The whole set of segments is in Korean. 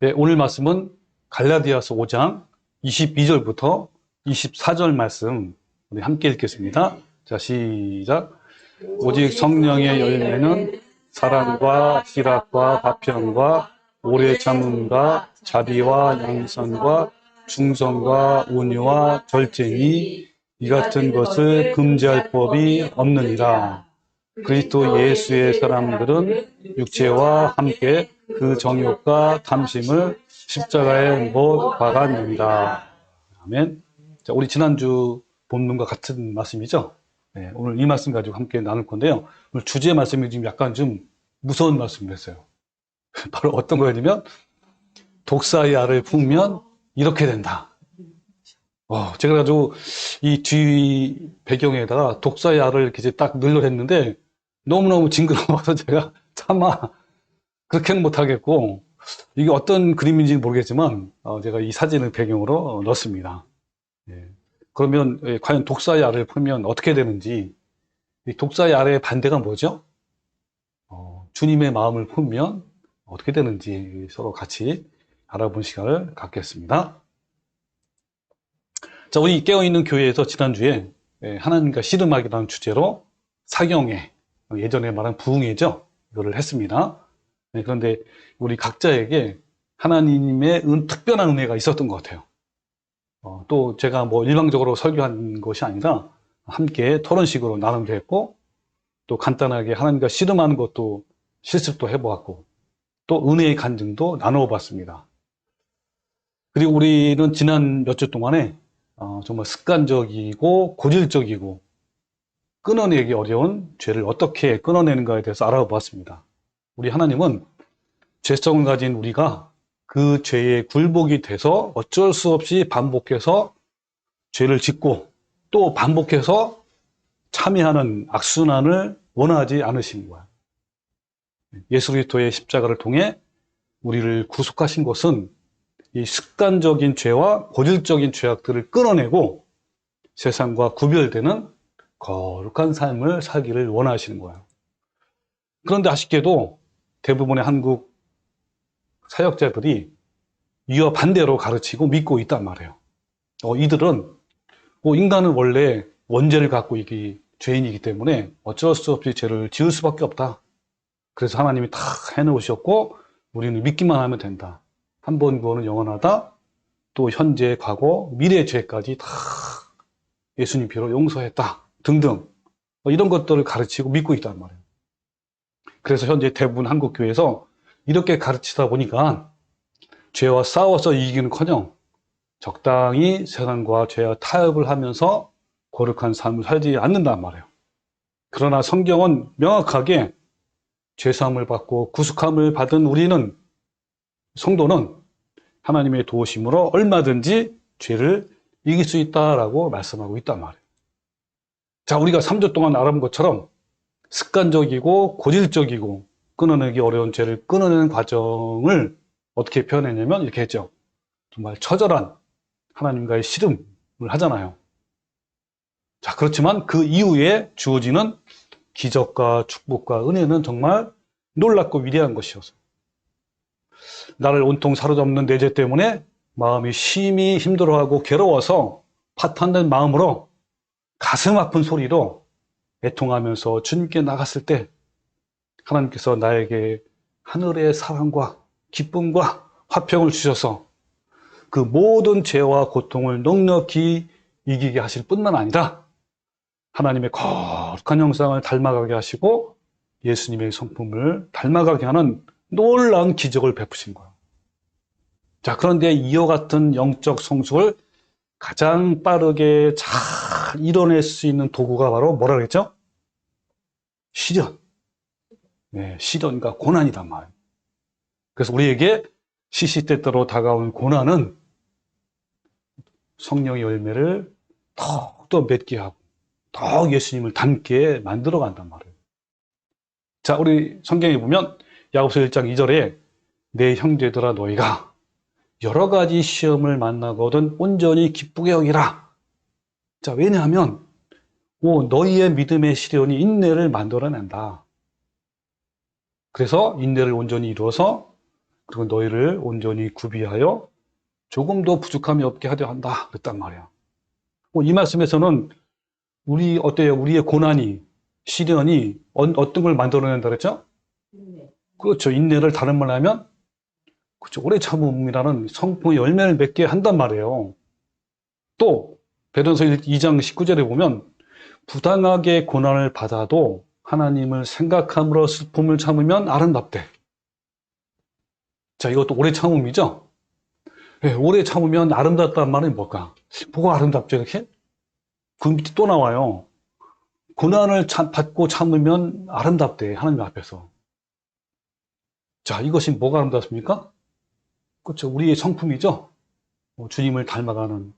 네, 오늘 말씀은 갈라디아서 5장 22절부터 24절 말씀 우리 함께 읽겠습니다. 자, 시작. 오직 성령의 열매는 사랑과 희락과 화평과 오래 참음과 자비와 양선과 충성과 온유와 절제니 이 같은 것을 금지할 법이 없느니라. 그리스도 예수의 사람들은 육체와 함께 그 정욕과 탐심을 십자가에 못 박았느니라. 아멘. 자, 우리 지난주 본문과 같은 말씀이죠? 네, 오늘 이 말씀 가지고 함께 나눌 건데요. 오늘 주제 말씀이 지금 약간 좀 무서운 말씀이었어요. 바로 어떤 거냐면, 독사의 알을 품으면 이렇게 된다. 제가 가지고 이 뒤 배경에다가 독사의 알을 이렇게 이제 딱 늘려냈는데, 너무너무 징그러워서 제가 차마 그렇게는 못하겠고, 이게 어떤 그림인지는 모르겠지만, 제가 이 사진을 배경으로 넣었습니다. 예. 그러면, 과연 독사의 알을 풀면 어떻게 되는지, 이 독사의 알의 반대가 뭐죠? 주님의 마음을 품으면 어떻게 되는지 서로 같이 알아본 시간을 갖겠습니다. 자, 우리 깨어있는 교회에서 지난주에 하나님과 씨름하기라는 주제로 사경회, 예전에 말한 부흥회죠. 이거를 했습니다. 그런데 우리 각자에게 하나님의 특별한 은혜가 있었던 것 같아요. 또 제가 뭐 일방적으로 설교한 것이 아니라 함께 토론식으로 나눔도 했고, 또 간단하게 하나님과 씨름하는 것도 실습도 해보았고, 또 은혜의 간증도 나누어 봤습니다. 그리고 우리는 지난 몇 주 동안에 정말 습관적이고 고질적이고 끊어내기 어려운 죄를 어떻게 끊어내는가에 대해서 알아보았습니다. 우리 하나님은 죄성을 가진 우리가 그 죄의 굴복이 돼서 어쩔 수 없이 반복해서 죄를 짓고 또 반복해서 참여하는 악순환을 원하지 않으신 거야. 예수 그리스도의 십자가를 통해 우리를 구속하신 것은 이 습관적인 죄와 고질적인 죄악들을 끊어내고 세상과 구별되는 거룩한 삶을 살기를 원하시는 거예요. 그런데 아쉽게도 대부분의 한국 사역자들이 이와 반대로 가르치고 믿고 있단 말이에요. 이들은 인간은 원래 원죄를 갖고 있기 죄인이기 때문에 어쩔 수 없이 죄를 지을 수밖에 없다. 그래서 하나님이 다 해놓으셨고 우리는 믿기만 하면 된다. 한 번 구원은 영원하다. 또 현재, 과거, 미래 죄까지 다 예수님 피로 용서했다. 등등 이런 것들을 가르치고 믿고 있단 말이에요. 그래서 현재 대부분 한국 교회에서 이렇게 가르치다 보니까 죄와 싸워서 이기는커녕 적당히 세상과 죄와 타협을 하면서 거룩한 삶을 살지 않는단 말이에요. 그러나 성경은 명확하게 죄사함을 받고 구속함을 받은 우리는, 성도는 하나님의 도우심으로 얼마든지 죄를 이길 수 있다라고 말씀하고 있단 말이에요. 자, 우리가 3주 동안 알아본 것처럼 습관적이고 고질적이고 끊어내기 어려운 죄를 끊어내는 과정을 어떻게 표현했냐면 이렇게 했죠. 정말 처절한 하나님과의 씨름을 하잖아요. 자, 그렇지만 그 이후에 주어지는 기적과 축복과 은혜는 정말 놀랍고 위대한 것이어서 나를 온통 사로잡는 내 죄 때문에 마음이 심히 힘들어하고 괴로워서 파탄된 마음으로 가슴 아픈 소리로 애통하면서 주님께 나갔을 때 하나님께서 나에게 하늘의 사랑과 기쁨과 화평을 주셔서 그 모든 죄와 고통을 넉넉히 이기게 하실 뿐만 아니라 하나님의 거룩한 형상을 닮아가게 하시고 예수님의 성품을 닮아가게 하는 놀라운 기적을 베푸신 거예요. 자, 그런데 이와 같은 영적 성숙을 가장 빠르게 잘 이뤄낼 수 있는 도구가 바로 뭐라 그랬죠? 시련. 네, 시련과 고난이란 말이에요. 그래서 우리에게 시시때때로 다가오는 고난은 성령의 열매를 더욱더 맺게 하고 더욱 예수님을 닮게 만들어 간단 말이에요. 자, 우리 성경에 보면 야고보서 1장 2절에 내 형제들아 너희가 여러 가지 시험을 만나거든 온전히 기쁘게 여기라. 자, 왜냐하면 너희의 믿음의 시련이 인내를 만들어낸다. 그래서 인내를 온전히 이루어서 그리고 너희를 온전히 구비하여 조금도 부족함이 없게 하려 한다. 그랬단 말이야. 이 말씀에서는 어때요? 우리의 고난이, 시련이 어떤 걸 만들어낸다 그랬죠? 그렇죠. 인내를 다른 말로 하면, 그렇죠. 오래 참음이라는 성품의 열매를 맺게 한단 말이에요. 또, 베드로서 2장 19절에 보면, 부당하게 고난을 받아도 하나님을 생각함으로 슬픔을 참으면 아름답대. 자, 이것도 오래 참음이죠? 네, 오래 참으면 아름답다는 말은 뭘까? 뭐가 아름답죠, 이렇게? 그 밑에 또 나와요. 고난을 받고 참으면 아름답대, 하나님 앞에서. 자, 이것이 뭐가 아름답습니까? 그렇죠. 우리의 성품이죠? 주님을 닮아가는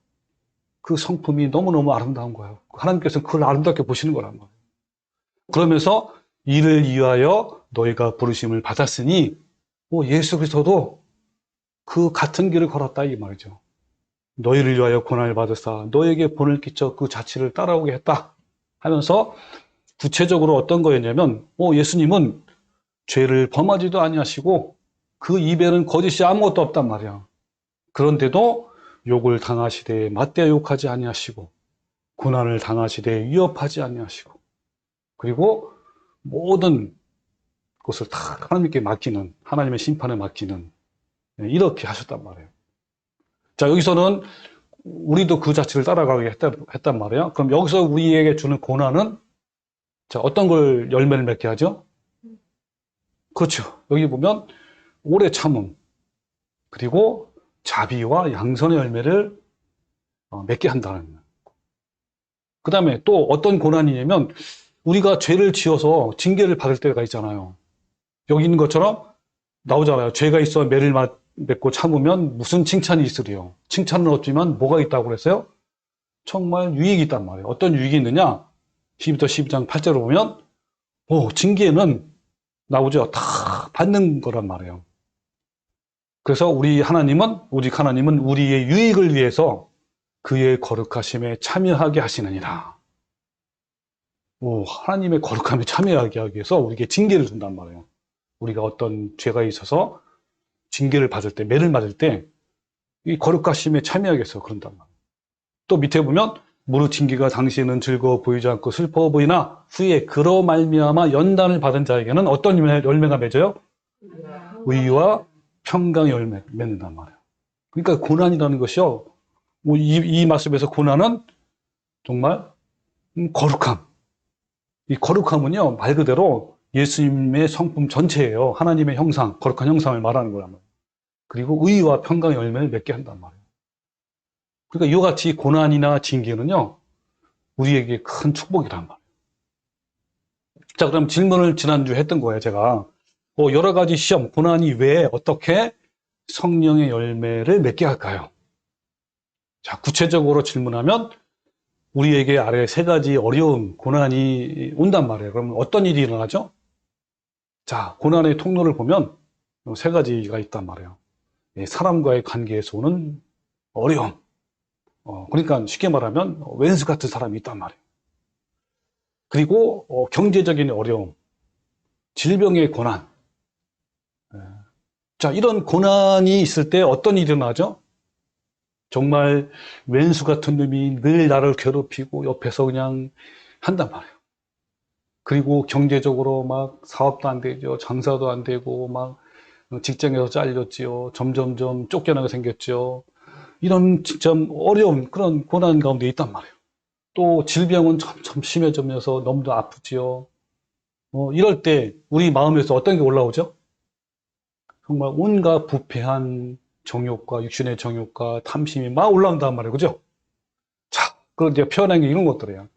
그 성품이 너무너무 아름다운 거예요. 하나님께서는 그걸 아름답게 보시는 거란 말이에요. 그러면서 이를 위하여 너희가 부르심을 받았으니 예수 그리스도도 그 같은 길을 걸었다 이 말이죠. 너희를 위하여 고난을 받으사 너에게 본을 끼쳐 그 자취를 따라오게 했다 하면서 구체적으로 어떤 거였냐면 예수님은 죄를 범하지도 아니하시고 그 입에는 거짓이 아무것도 없단 말이야. 그런데도 욕을 당하시되 맞대어 욕하지 아니하시고 고난을 당하시되 위협하지 아니하시고 그리고 모든 것을 다 하나님께 맡기는 하나님의 심판에 맡기는 이렇게 하셨단 말이에요. 자, 여기서는 우리도 그 자체를 따라가게 했단 말이에요. 그럼 여기서 우리에게 주는 고난은 자, 어떤 걸 열매를 맺게 하죠? 그렇죠. 여기 보면 오래 참음 그리고 자비와 양선의 열매를 맺게 한다는 거예요. 그 다음에 또 어떤 고난이냐면 우리가 죄를 지어서 징계를 받을 때가 있잖아요. 여기 있는 것처럼 나오잖아요. 죄가 있어 매를 맺고 참으면 무슨 칭찬이 있으리요. 칭찬은 없지만 뭐가 있다고 그랬어요? 정말 유익이 있단 말이에요. 어떤 유익이 있느냐? 12절 12장 8절을 보면 징계는 나오죠. 다 받는 거란 말이에요. 그래서 우리 하나님은 우리의 유익을 위해서 그의 거룩하심에 참여하게 하시느니라. 하나님의 거룩함에 참여하게 하기 위해서 우리에게 징계를 준단 말이에요. 우리가 어떤 죄가 있어서 징계를 받을 때, 매를 맞을 때 이 거룩하심에 참여하게 해서 그런단 말이에요. 또 밑에 보면 무릇 징계가 당시에는 즐거워 보이지 않고 슬퍼 보이나 후에 그로 말미암아 연단을 받은 자에게는 어떤 열매가 맺어요? 의와 평강의 열매 맺는단 말이에요. 그러니까 고난이라는 것이요. 이 말씀에서 고난은 정말 거룩함. 이 거룩함은요, 말 그대로 예수님의 성품 전체예요. 하나님의 형상, 거룩한 형상을 말하는 거란 말이에요. 그리고 의와 평강의 열매를 맺게 한단 말이에요. 그러니까 이와 같이 고난이나 징계는요, 우리에게 큰 축복이란 말이에요. 자, 그럼 질문을 지난주에 했던 거예요, 제가. 여러 가지 시험, 고난이 왜 어떻게 성령의 열매를 맺게 할까요? 자, 구체적으로 질문하면 우리에게 아래 세 가지 어려움, 고난이 온단 말이에요. 그러면 어떤 일이 일어나죠? 자, 고난의 통로를 보면 세 가지가 있단 말이에요. 사람과의 관계에서 오는 어려움. 그러니까 쉽게 말하면 왼수 같은 사람이 있단 말이에요. 그리고 경제적인 어려움, 질병의 고난. 자, 이런 고난이 있을 때 어떤 일이 일어나죠? 정말 왼수 같은 놈이 늘 나를 괴롭히고 옆에서 그냥 한단 말이에요. 그리고 경제적으로 막 사업도 안 되죠. 장사도 안 되고 막 직장에서 잘렸지요. 점점점 쫓겨나게 생겼죠. 이런 진짜 어려운 그런 고난 가운데 있단 말이에요. 또 질병은 점점 심해지면서 너무도 아프지요. 이럴 때 우리 마음에서 어떤 게 올라오죠? 정말 온갖 부패한 정욕과 육신의 정욕과 탐심이 막 올라온단 말이에요. 그죠? 자, 그걸 이제 표현한 게 이런 것들이에요.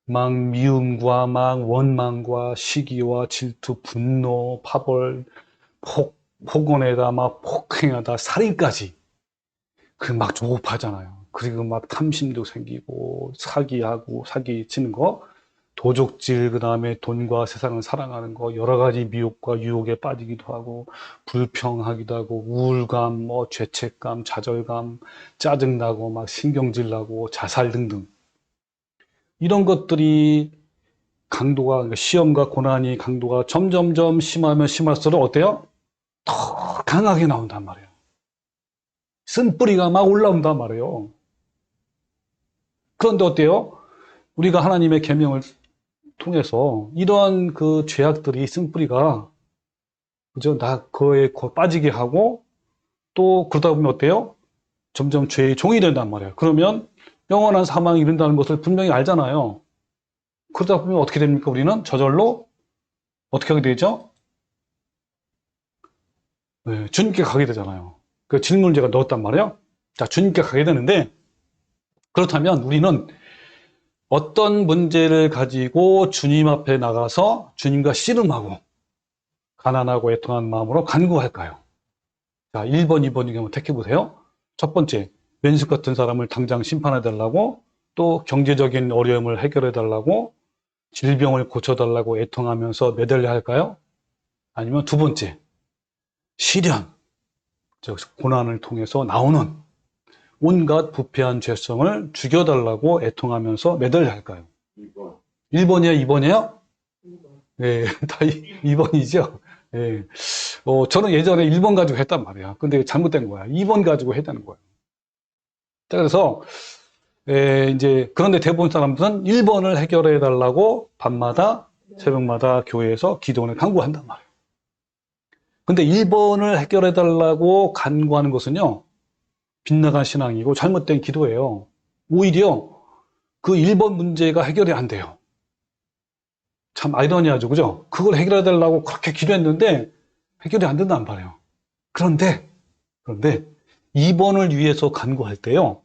막 미움과 막 원망과 시기와 질투, 분노, 파벌, 폭언에다 막 폭행하다 살인까지 그 막 조급하잖아요. 그리고 막 탐심도 생기고 사기하고 사기 치는 거, 도적질, 그 다음에 돈과 세상을 사랑하는 거, 여러 가지 미혹과 유혹에 빠지기도 하고 불평하기도 하고 우울감, 죄책감, 좌절감, 짜증나고 막 신경질 나고 자살 등등 이런 것들이 강도가 시험과 고난이 강도가 점점점 심하면 심할수록 어때요? 더 강하게 나온단 말이에요. 쓴뿌리가 막 올라온단 말이에요. 그런데 어때요? 우리가 하나님의 계명을 통해서 이러한 그 죄악들이 쓴뿌리가 그죠? 그거에 빠지게 하고 또 그러다 보면 어때요? 점점 죄의 종이 된단 말이에요. 그러면 영원한 사망이 이른다는 것을 분명히 알잖아요. 그러다 보면 어떻게 됩니까? 우리는 저절로 어떻게 하게 되죠? 네, 주님께 가게 되잖아요. 그 질문을 제가 넣었단 말이에요. 자, 주님께 가게 되는데 그렇다면 우리는 어떤 문제를 가지고 주님 앞에 나가서 주님과 씨름하고 가난하고 애통한 마음으로 간구할까요? 자, 1번, 2번 중에 한번 택해보세요. 첫 번째, 왼수 같은 사람을 당장 심판해달라고, 또 경제적인 어려움을 해결해달라고, 질병을 고쳐달라고 애통하면서 매달려 할까요? 아니면 두 번째, 시련, 즉 고난을 통해서 나오는 온갖 부패한 죄성을 죽여달라고 애통하면서 매달려 할까요? 2번. 1번이야, 2번이에요? 네, 다 2번이죠. 네. 저는 예전에 1번 가지고 했단 말이야. 근데 잘못된 거야. 2번 가지고 해야 되는 거야. 자, 그래서, 이제, 그런데 대부분 사람들은 1번을 해결해 달라고 밤마다, 새벽마다 교회에서 기도원을 간구한단 말이에요. 근데 1번을 해결해 달라고 간구하는 것은요, 빗나간 신앙이고 잘못된 기도예요. 오히려 그 1번 문제가 해결이 안 돼요. 참 아이러니하죠, 그죠? 그걸 해결해 달라고 그렇게 기도했는데 해결이 안 된단 말이에요. 그런데 2번을 위해서 간구할 때요,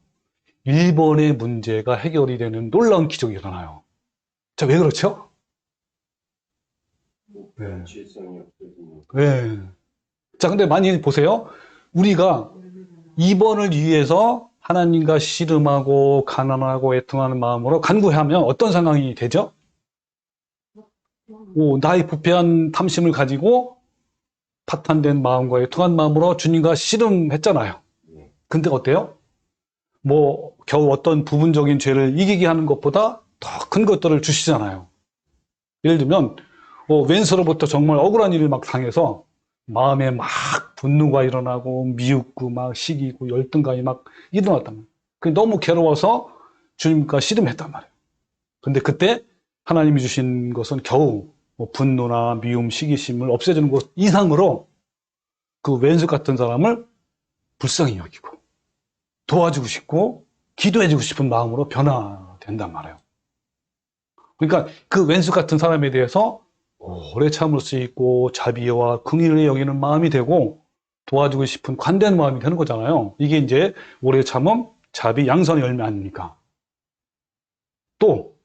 1번의 문제가 해결이 되는 놀라운 기적이 일어나요. 자, 왜 그렇죠? 네. 죄성이 없어지는. 네. 자, 근데 많이 보세요. 우리가 2번을 위해서 하나님과 씨름하고 가난하고 애통하는 마음으로 간구하면 어떤 상황이 되죠? 나의 부패한 탐심을 가지고 파탄된 마음과 애통한 마음으로 주님과 씨름했잖아요. 근데 어때요? 뭐 겨우 어떤 부분적인 죄를 이기게 하는 것보다 더 큰 것들을 주시잖아요. 예를 들면 왼수로부터 정말 억울한 일을 막 당해서 마음에 막 분노가 일어나고 미웃고 막 시기고 열등감이 막 일어났단 말이에요. 그게 너무 괴로워서 주님과 씨름했단 말이에요. 근데 그때 하나님이 주신 것은 겨우 분노나 미움, 시기심을 없애주는 것 이상으로 그 왼수 같은 사람을 불쌍히 여기고 도와주고 싶고 기도해주고 싶은 마음으로 변화된단 말이에요. 그러니까 그 왼수 같은 사람에 대해서 오래 참을 수 있고 자비와 긍휼히 여기는 마음이 되고 도와주고 싶은 관대한 마음이 되는 거잖아요. 이게 이제 오래 참음, 자비, 양선의 열매 아닙니까? 또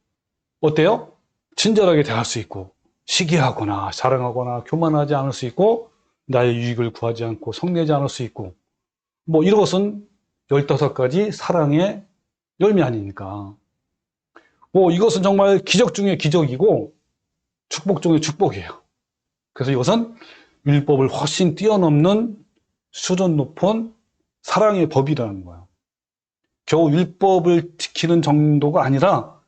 어때요? 친절하게 대할 수 있고 시기하거나 자랑하거나 교만하지 않을 수 있고 나의 유익을 구하지 않고 성내지 않을 수 있고 뭐 이런 것은 15가지 사랑의 열매 아닙니까? 이것은 정말 기적 중에 기적이고 축복 중에 축복이에요. 그래서 이것은 율법을 훨씬 뛰어넘는 수준 높은 사랑의 법이라는 거예요. 겨우 율법을 지키는 정도가 아니라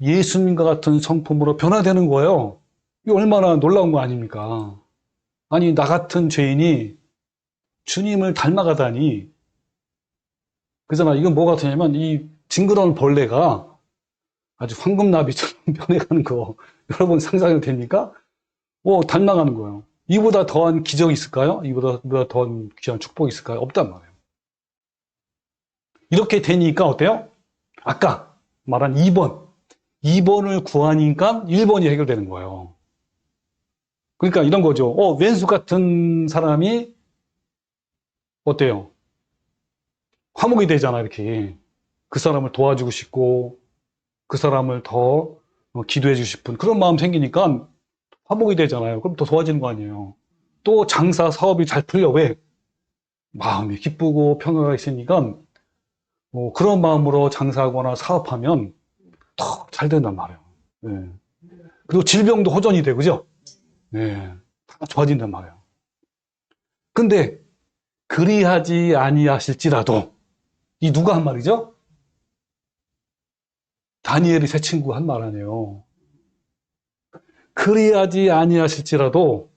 예수님과 같은 성품으로 변화되는 거예요. 이게 얼마나 놀라운 거 아닙니까? 아니, 나 같은 죄인이 주님을 닮아가다니. 그잖아. 이건 뭐 같으냐면 이 징그러운 벌레가 아주 황금나비처럼 변해가는 거. 여러분 상상이 됩니까? 닮아가는 거예요. 이보다 더한 기적이 있을까요? 이보다 더한 귀한 축복이 있을까요? 없단 말이에요. 이렇게 되니까 어때요? 아까 말한 2번을 구하니까 1번이 해결되는 거예요. 그러니까 이런 거죠. 왼수 같은 사람이 어때요? 화목이 되잖아, 이렇게. 그 사람을 도와주고 싶고, 그 사람을 더 기도해주고 싶은 그런 마음 생기니까 화목이 되잖아요. 그럼 더 도와지는 거 아니에요. 또 장사, 사업이 잘 풀려. 왜? 마음이 기쁘고 평화가 있으니까 그런 마음으로 장사하거나 사업하면 더 잘 된단 말이에요. 네. 그리고 질병도 호전이 되고, 그죠? 네. 다 좋아진단 말이에요. 근데 그리하지 아니하실지라도 이 누가 한 말이죠? 다니엘이 새 친구 한 말 아니에요. 그리하지 아니하실지라도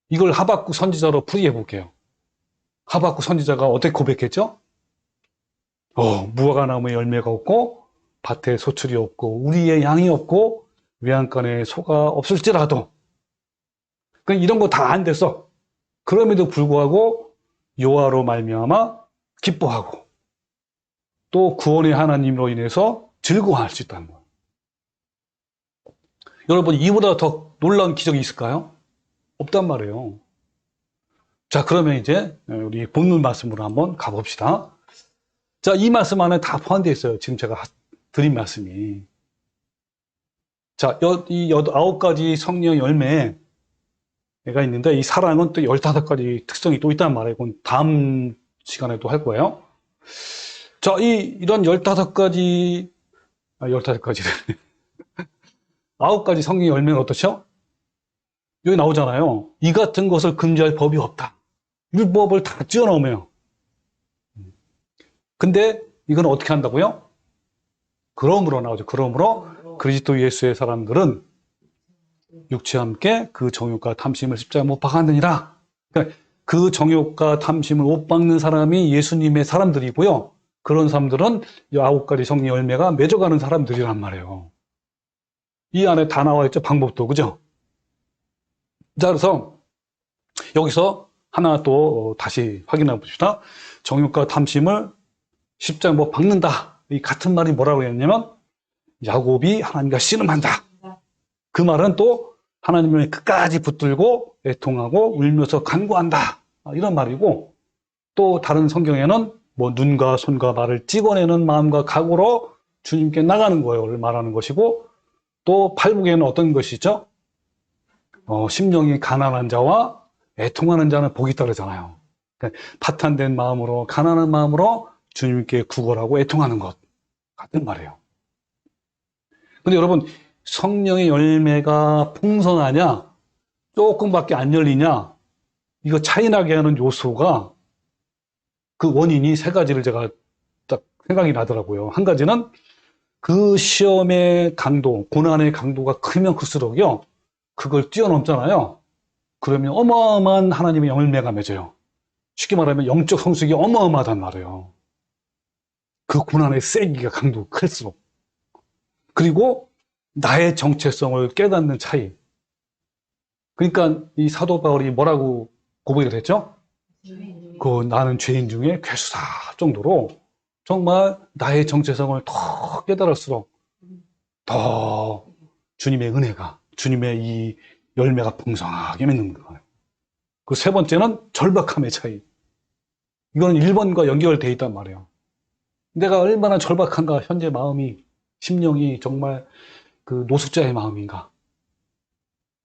이걸 하박국 선지자로 풀이해 볼게요. 하박국 선지자가 어떻게 고백했죠? 무화과나무에 열매가 없고 밭에 소출이 없고 우리의 양이 없고 외양간에 소가 없을지라도, 그러니까 이런 거 다 안 됐어. 그럼에도 불구하고 여호와로 말미암아 기뻐하고 또 구원의 하나님으로 인해서 즐거워할 수 있다는 거예요. 여러분, 이보다 더 놀라운 기적이 있을까요? 없단 말이에요. 자, 그러면 이제 우리 본문 말씀으로 한번 가봅시다. 자, 이 말씀 안에 다 포함되어 있어요. 지금 제가 드린 말씀이. 자, 이 9가지 성령의 열매가 있는데, 이 사랑은 또 15가지 특성이 또 있단 말이에요. 이건 다음 시간에도 할 거예요. 자, 이런 15가지래. 9가지 성령의 열매는 어떻죠? 여기 나오잖아요. 이 같은 것을 금지할 법이 없다. 율법을 다 찌어넣으며. 근데 이건 어떻게 한다고요? 그러므로 나오죠. 그러므로 그리스도 예수의 사람들은 육체와 함께 그 정욕과 탐심을 십자가에 못 박았느니라. 그러니까 그 정욕과 탐심을 못 박는 사람이 예수님의 사람들이고요. 그런 사람들은 이 9가지 성령 열매가 맺어가는 사람들이란 말이에요. 이 안에 다 나와 있죠. 방법도. 그죠? 자, 그래서 여기서 하나 또 다시 확인해 봅시다. 정욕과 탐심을 십자가에 못 박는다. 이 같은 말이 뭐라고 했냐면 야곱이 하나님과 씨름한다. 그 말은 또 하나님을 끝까지 붙들고 애통하고 울면서 간구한다. 이런 말이고, 또 다른 성경에는 뭐 눈과 손과 발을 찍어내는 마음과 각오로 주님께 나가는 거를 말하는 것이고, 또 팔복에는 어떤 것이 있죠? 심령이 가난한 자와 애통하는 자는 복이 있다 그러잖아요. 그러니까 파탄된 마음으로, 가난한 마음으로 주님께 구걸하고 애통하는 것 같은 말이에요. 근데 여러분, 성령의 열매가 풍성하냐, 조금밖에 안 열리냐, 이거 차이나게 하는 요소가, 그 원인이 3가지를 제가 딱 생각이 나더라고요. 한 가지는 그 시험의 강도, 고난의 강도가 크면 클수록요, 그걸 뛰어넘잖아요. 그러면 어마어마한 하나님의 열매가 맺어요. 쉽게 말하면 영적 성숙이 어마어마하단 말이에요. 그 고난의 세기가 강도가 클수록. 그리고 나의 정체성을 깨닫는 차이. 그러니까 이 사도 바울이 뭐라고 고백을 했죠? 나는 죄인 중에 괴수다 정도로 정말 나의 정체성을 더 깨달을수록 더 주님의 은혜가, 주님의 이 열매가 풍성하게 맺는 거예요. 그 3번째는 절박함의 차이. 이거는 1번과 연결되어 있단 말이에요. 내가 얼마나 절박한가, 현재 마음이, 심령이 정말 그 노숙자의 마음인가.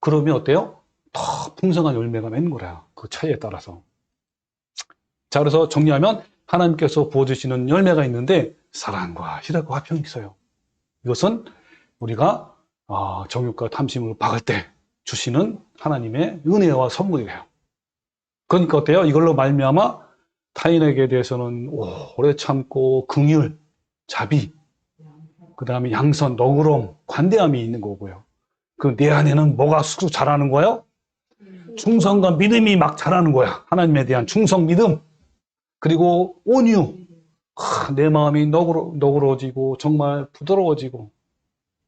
그러면 어때요? 더 풍성한 열매가 맺는 거래요. 그 차이에 따라서. 자, 그래서 정리하면 하나님께서 부어주시는 열매가 있는데 사랑과 희락과 화평이 있어요. 이것은 우리가 정욕과 탐심을 박을 때 주시는 하나님의 은혜와 선물이에요. 그러니까 어때요? 이걸로 말미암아 타인에게 대해서는 오래 참고 긍휼, 자비, 그 다음에 양선, 너그러움, 관대함이 있는 거고요. 그 내 안에는 뭐가 쑥쑥 자라는 거예요? 충성과 믿음이 막 자라는 거야. 하나님에 대한 충성, 믿음. 그리고 온유. 내 마음이 너그러워지고 정말 부드러워지고,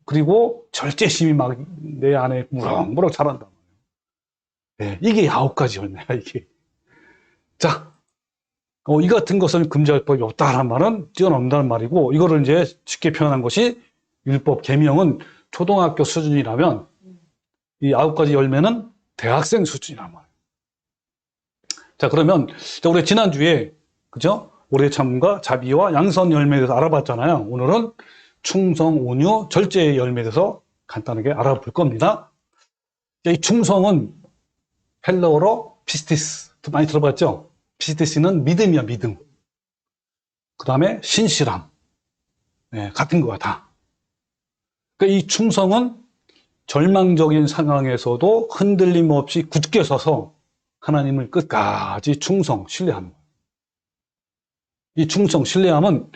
그리고 절제심이 막 내 안에 무럭무럭 자란다. 네, 이게 9가지 열매야, 이게. 자, 이 같은 것을 금지할 법이 없다라는 말은 뛰어넘는다는 말이고, 이거를 이제 쉽게 표현한 것이 율법 계명은 초등학교 수준이라면 이 9가지 열매는 대학생 수준이란 말이에요. 자, 그러면 우리 지난주에, 그죠? 오래 참음과 자비와 양선 열매에 대해서 알아봤잖아요. 오늘은 충성, 온유, 절제의 열매에 대해서 간단하게 알아볼 겁니다. 이 충성은 헬라어로 피스티스, 많이 들어봤죠? 피스티스는 믿음이야, 믿음. 그 다음에 신실함. 네, 같은 거야, 다. 그러니까 이 충성은 절망적인 상황에서도 흔들림 없이 굳게 서서 하나님을 끝까지 충성, 신뢰하는 거예요. 이 충성, 신뢰함은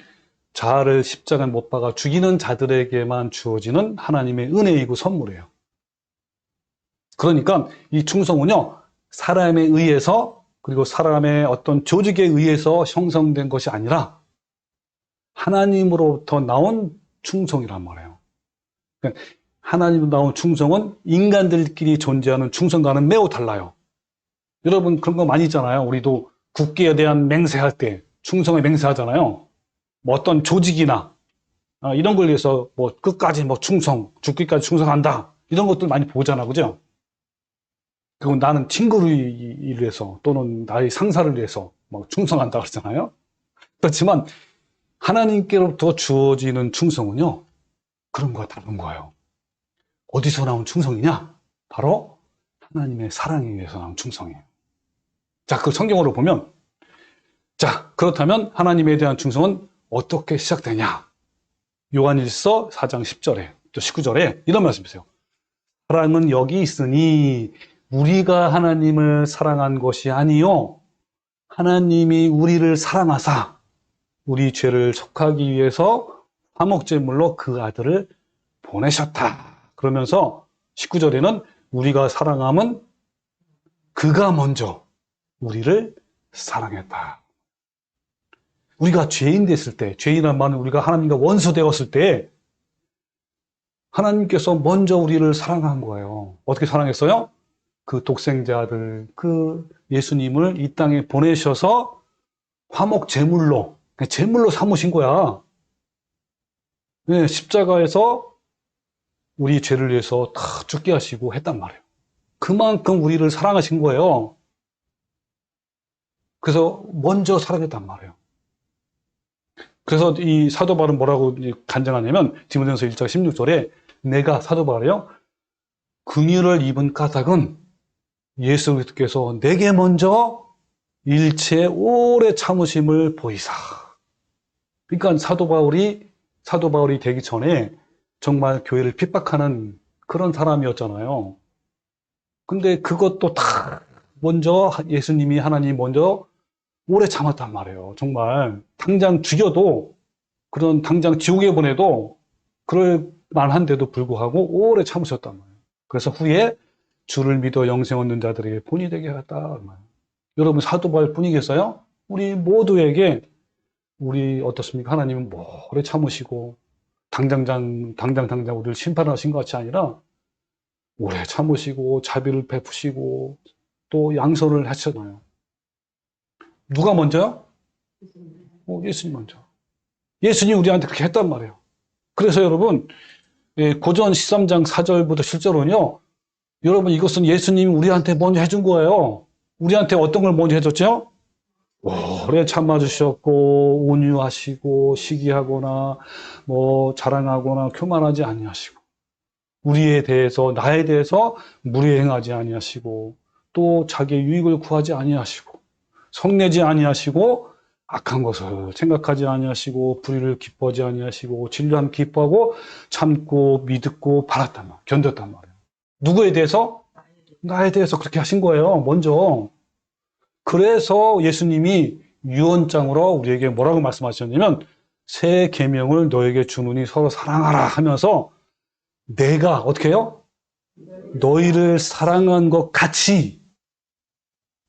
자아를 십자가에 못 박아 죽이는 자들에게만 주어지는 하나님의 은혜이고 선물이에요. 그러니까 이 충성은요, 사람에 의해서 그리고 사람의 어떤 조직에 의해서 형성된 것이 아니라 하나님으로부터 나온 충성이란 말이에요. 그러니까 하나님으로 나온 충성은 인간들끼리 존재하는 충성과는 매우 달라요. 여러분 그런 거 많이 있잖아요. 우리도 국기에 대한 맹세할 때 충성에 맹세하잖아요. 뭐 어떤 조직이나 이런 걸 위해서 뭐 끝까지 뭐 충성, 죽기까지 충성한다. 이런 것들 많이 보잖아, 그죠? 그건 나는 친구를 위해서 또는 나의 상사를 위해서 뭐 충성한다 그러잖아요. 그렇지만 하나님께로부터 주어지는 충성은요, 그런 거와 다른 거예요. 어디서 나온 충성이냐? 바로 하나님의 사랑에 의해서 나온 충성이에요. 자, 그 성경으로 보면, 자, 그렇다면 하나님에 대한 충성은 어떻게 시작되냐? 요한일서 4장 10절에, 또 19절에 이런 말씀이세요. 사랑은 여기 있으니 우리가 하나님을 사랑한 것이 아니요 하나님이 우리를 사랑하사 우리 죄를 속하기 위해서 화목제물로 그 아들을 보내셨다. 그러면서 19절에는 우리가 사랑함은 그가 먼저 우리를 사랑했다. 우리가 죄인 됐을 때, 죄인이란 말은 우리가 하나님과 원수 되었을 때 하나님께서 먼저 우리를 사랑한 거예요. 어떻게 사랑했어요? 그 독생자 아들, 그 예수님을 이 땅에 보내셔서 화목 제물로, 제물로 삼으신 거야. 네, 십자가에서 우리 죄를 위해서 다 죽게 하시고 했단 말이에요. 그만큼 우리를 사랑하신 거예요. 그래서 먼저 사랑했단 말이에요. 그래서 이 사도 바울은 뭐라고 간증하냐면 디모데전서 1장 16절에 내가 사도 바울이요 긍휼을 입은 까닭은 예수 그리스도께서 내게 먼저 일체 오래 참으심을 보이사. 그러니까 사도 바울이 되기 전에 정말 교회를 핍박하는 그런 사람이었잖아요. 근데 그것도 다 먼저 예수님이 하나님이 먼저 오래 참았단 말이에요. 정말 당장 죽여도 그런 당장 지옥에 보내도 그럴 만한데도 불구하고 오래 참으셨단 말이에요. 그래서 후에 주를 믿어 영생 얻는 자들에게 본이 되게 하였다. 여러분 사도 바울 뿐이겠어요? 우리 모두에게 우리 어떻습니까? 하나님은 오래 참으시고 당장 우리를 심판하신 것이 아니라 오래 참으시고 자비를 베푸시고 또 양선을 하셨잖아요. 누가 먼저요? 예수님 먼저. 예수님이 우리한테 그렇게 했단 말이에요. 그래서 여러분 고전 13장 4절부터 실제로는요. 여러분 이것은 예수님이 우리한테 먼저 해준 거예요. 우리한테 어떤 걸 먼저 해줬죠? 오래 참아주셨고 온유하시고 시기하거나 뭐 자랑하거나 교만하지 아니하시고 우리에 대해서 나에 대해서 무례행하지 아니하시고 또 자기의 유익을 구하지 아니하시고 성내지 아니하시고 악한 것을 생각하지 아니하시고 불의를 기뻐하지 아니하시고 진리함 기뻐하고 참고 믿고 바랐단 말, 견뎠단 말이에요. 누구에 대해서? 나에 대해서 그렇게 하신 거예요. 먼저. 그래서 예수님이 유언장으로 우리에게 뭐라고 말씀하셨냐면 새 계명을 너에게 주노니 서로 사랑하라 하면서 내가 어떻게 해요? 너희를 사랑한 것 같이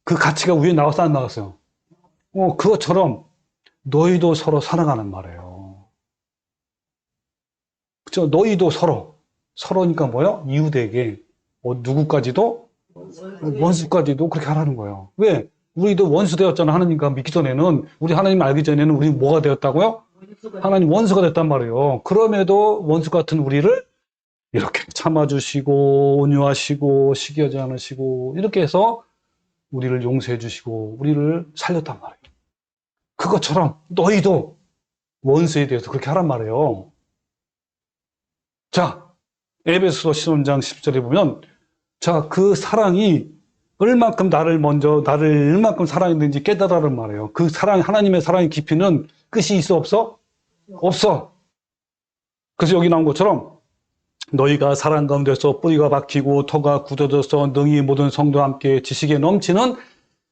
그 가치가 위에 나왔어 안 나왔어요? 그것처럼 너희도 서로 사랑하는 말이에요. 그렇죠? 너희도 서로니까 뭐요? 이웃에게 누구까지도 원수까지도 그렇게 하라는 거예요. 왜? 우리도 원수 되었잖아. 하나님과 믿기 전에는 우리 하나님 알기 전에는 우리 뭐가 되었다고요? 하나님 원수가 됐단 말이에요. 그럼에도 원수 같은 우리를 이렇게 참아주시고 온유하시고 시기하지 않으시고 이렇게 해서 우리를 용서해 주시고 우리를 살렸단 말이에요. 그것처럼 너희도 원수에 대해서 그렇게 하란 말이에요. 자, 에베소서 10장 10절에 보면 자, 그 사랑이 얼만큼 나를 얼만큼 사랑했는지 깨달으란 말이에요. 그 사랑, 하나님의 사랑의 깊이는 끝이 있어, 없어? 없어. 그래서 여기 나온 것처럼 너희가 사랑 가운데서 뿌리가 박히고 터가 굳어져서 능히 모든 성도와 함께 지식에 넘치는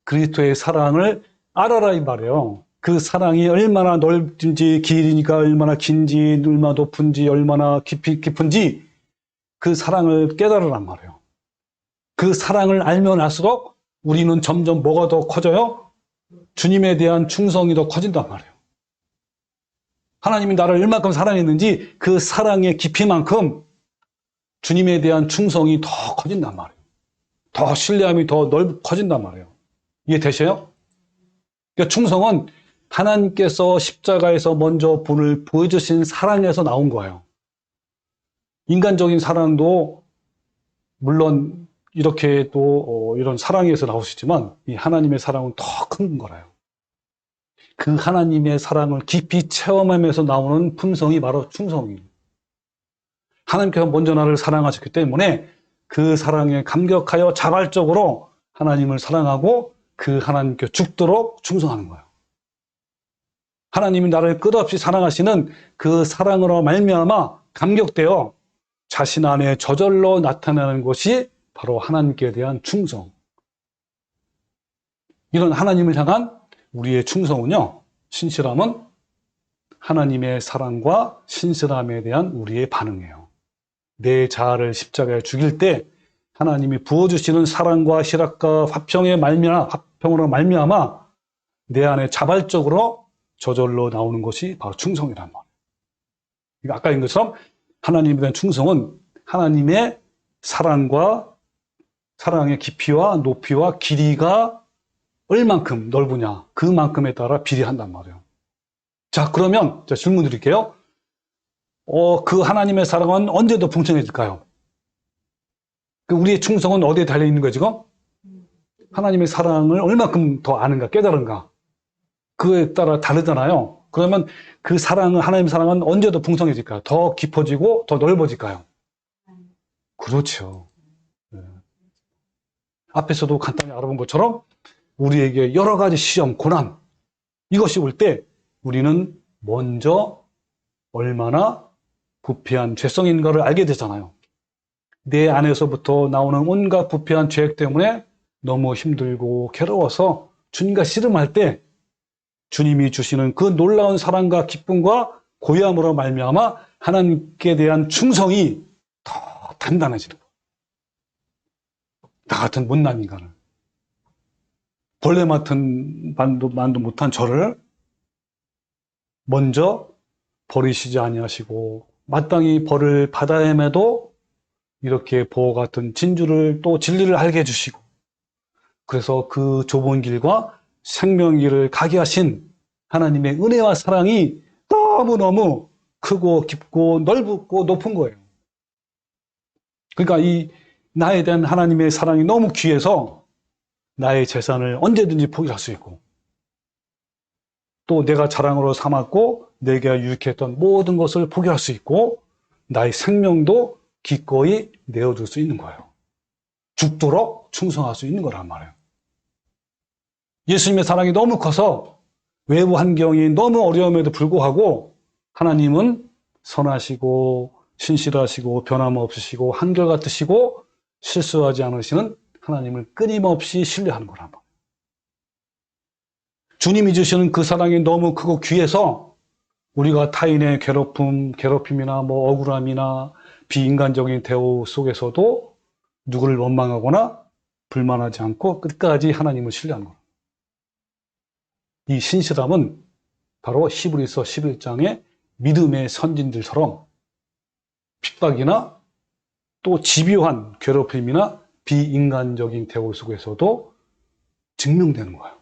그리스도의 사랑을 알아라 이 말이에요. 그 사랑이 얼마나 넓은지 길이니까 얼마나 긴지 얼마나 높은지 얼마나 깊은지 그 사랑을 깨달으란 말이에요. 그 사랑을 알면 알수록 우리는 점점 뭐가 더 커져요? 주님에 대한 충성이 더 커진단 말이에요. 하나님이 나를 얼마큼 사랑했는지 그 사랑의 깊이만큼 주님에 대한 충성이 더 커진단 말이에요. 더 신뢰함이 더 커진단 말이에요. 이해되셔요? 그러니까 충성은 하나님께서 십자가에서 먼저 본을 보여주신 사랑에서 나온 거예요. 인간적인 사랑도 물론 이렇게 또 이런 사랑에서 나올 수 있지만 이 하나님의 사랑은 더 큰 거라요. 그 하나님의 사랑을 깊이 체험하면서 나오는 품성이 바로 충성이에요. 하나님께서 먼저 나를 사랑하셨기 때문에 그 사랑에 감격하여 자발적으로 하나님을 사랑하고 그 하나님께 죽도록 충성하는 거예요. 하나님이 나를 끝없이 사랑하시는 그 사랑으로 말미암아 감격되어 자신 안에 저절로 나타나는 것이 바로 하나님께 대한 충성. 이런 하나님을 향한 우리의 충성은요, 신실함은 하나님의 사랑과 신실함에 대한 우리의 반응이에요. 내 자아를 십자가에 죽일 때 하나님이 부어주시는 사랑과 희락과 화평으로 말미암아 내 안에 자발적으로 저절로 나오는 것이 바로 충성이란 말이에요. 그러니까 아까 얘기한 것처럼 하나님에 대한 충성은 하나님의 사랑의 깊이와 높이와 길이가 얼만큼 넓으냐 그만큼에 따라 비례한단 말이에요. 자, 그러면 제가 질문 드릴게요. 그 하나님의 사랑은 언제 더 풍성해질까요? 우리의 충성은 어디에 달려있는 거예요, 지금? 하나님의 사랑을 얼만큼 더 아는가, 깨달은가. 그에 따라 다르잖아요. 그러면 그 사랑은, 하나님의 사랑은 언제 더 풍성해질까요? 더 깊어지고 더 넓어질까요? 그렇죠. 네. 앞에서도 간단히 알아본 것처럼 우리에게 여러 가지 시험, 고난, 이것이 올 때 우리는 먼저 얼마나 부패한 죄성인가를 알게 되잖아요. 내 안에서부터 나오는 온갖 부패한 죄악 때문에 너무 힘들고 괴로워서 주님과 씨름할 때 주님이 주시는 그 놀라운 사랑과 기쁨과 고요함으로 말미암아 하나님께 대한 충성이 더 단단해지는 거예요. 나 같은 못난 인간을, 벌레 맡은 만도 못한 저를 먼저 버리시지 아니하시고 마땅히 벌을 받아야 함에도 이렇게 보호 같은 진주를 또 진리를 알게 해주시고, 그래서 그 좁은 길과 생명길을 가게 하신 하나님의 은혜와 사랑이 너무너무 크고 깊고 넓고 높은 거예요. 그러니까 이 나에 대한 하나님의 사랑이 너무 귀해서 나의 재산을 언제든지 포기할 수 있고, 또 내가 자랑으로 삼았고 내게 유익했던 모든 것을 포기할 수 있고, 나의 생명도 기꺼이 내어줄 수 있는 거예요. 죽도록 충성할 수 있는 거란 말이에요. 예수님의 사랑이 너무 커서 외부 환경이 너무 어려움에도 불구하고 하나님은 선하시고 신실하시고 변함없으시고 한결같으시고 실수하지 않으시는 하나님을 끊임없이 신뢰하는 거란 말이에요. 주님이 주시는 그 사랑이 너무 크고 귀해서 우리가 타인의 괴롭힘이나 억울함이나 비인간적인 대우 속에서도 누구를 원망하거나 불만하지 않고 끝까지 하나님을 신뢰하는 거예요. 이 신실함은 바로 히브리서 11장의 믿음의 선진들처럼 핍박이나 또 집요한 괴롭힘이나 비인간적인 대우 속에서도 증명되는 거예요.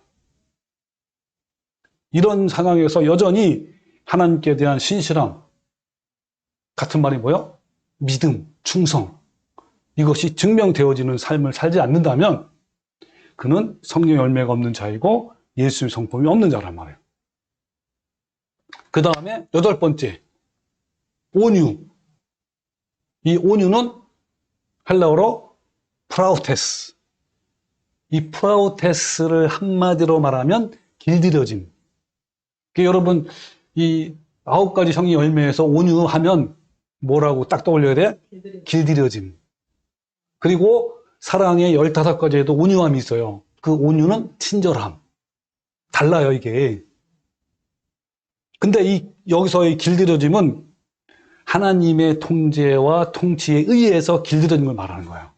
이런 상황에서 여전히 하나님께 대한 신실함, 같은 말이 뭐예요? 믿음, 충성, 이것이 증명되어지는 삶을 살지 않는다면 그는 성령 열매가 없는 자이고 예수의 성품이 없는 자란 말이에요. 그 다음에 8번째, 온유. 이 온유는 헬라어로 프라우테스. 이 프라우테스를 한마디로 말하면 길들여짐. 여러분, 이 9가지 성의 열매에서 온유하면 뭐라고 딱 떠올려야 돼? 길들여짐. 그리고 사랑의 15가지에도 온유함이 있어요. 그 온유는 친절함. 달라요, 이게. 근데 여기서의 길들여짐은 하나님의 통제와 통치에 의해서 길들여진 걸 말하는 거예요.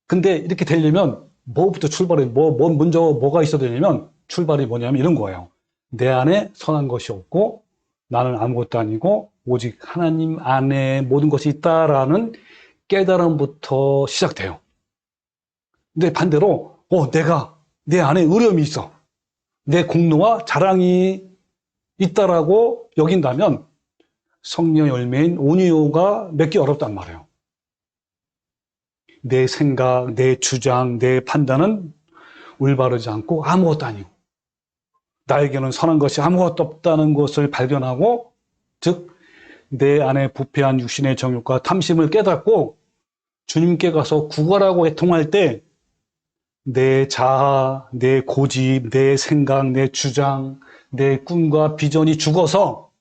근데 이렇게 되려면 뭐부터 출발해, 먼저 뭐가 있어야 되냐면, 출발이 뭐냐면 이런 거예요. 내 안에 선한 것이 없고, 나는 아무것도 아니고, 오직 하나님 안에 모든 것이 있다라는 깨달음부터 시작돼요. 근데 반대로, 내 안에 의뢰움이 있어. 내 공로와 자랑이 있다라고 여긴다면, 성령 열매인 온유가 맺기 어렵단 말이에요. 내 생각, 내 주장, 내 판단은 올바르지 않고 아무것도 아니고 나에게는 선한 것이 아무것도 없다는 것을 발견하고 즉 내 안에 부패한 육신의 정욕과 탐심을 깨닫고 주님께 가서 구걸하고 애통할 때 내 자아, 내 고집, 내 생각, 내 주장, 내 꿈과 비전이 죽어서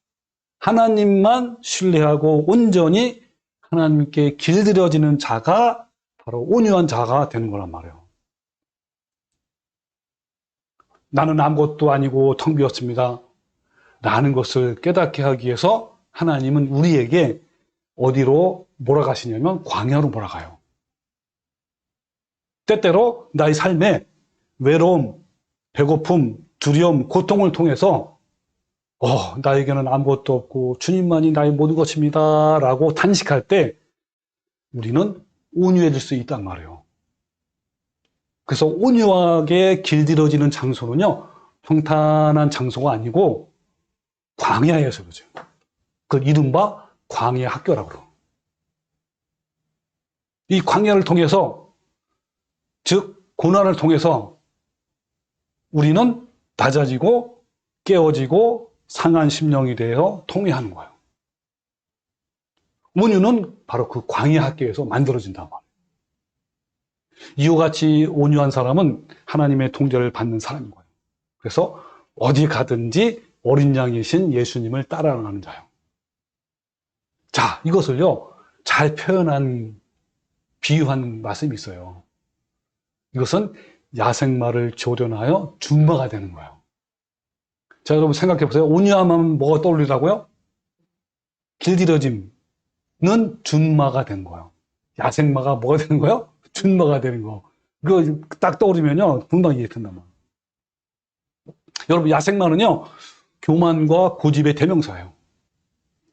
하나님만 신뢰하고 온전히 하나님께 길들여지는 자가 바로 온유한 자가 되는 거란 말이에요. 나는 아무것도 아니고 텅 비었습니다. 라는 것을 깨닫게 하기 위해서 하나님은 우리에게 어디로 몰아가시냐면 광야로 몰아가요. 때때로 나의 삶에 외로움, 배고픔, 두려움, 고통을 통해서 나에게는 아무것도 없고 주님만이 나의 모든 것입니다. 라고 탄식할 때 우리는 온유해질 수 있단 말이에요. 그래서 온유하게 길들여지는 장소는요, 평탄한 장소가 아니고 광야에서 그러죠. 그 이른바 광야 학교라고 그래요. 이 광야를 통해서, 즉 고난을 통해서 우리는 낮아지고 깨어지고 상한 심령이 되어 통회하는 거예요. 온유는 바로 그 광야 학교에서 만들어진단 말이에요. 이와 같이 온유한 사람은 하나님의 통제를 받는 사람인 거예요. 그래서 어디 가든지 어린 양이신 예수님을 따라가는 자예요. 자, 이것을요, 잘 표현한, 비유한 말씀이 있어요. 이것은 야생마를 조련하여 준마가 되는 거예요. 자, 여러분 생각해 보세요. 온유하면 뭐가 떠올리라고요? 길들여짐은 준마가 된 거예요. 야생마가 뭐가 되는 거예요? 준마가 되는 거. 그거 딱 떠오르면요, 금방 이해된단 말이에요. 여러분, 야생마는요, 교만과 고집의 대명사예요.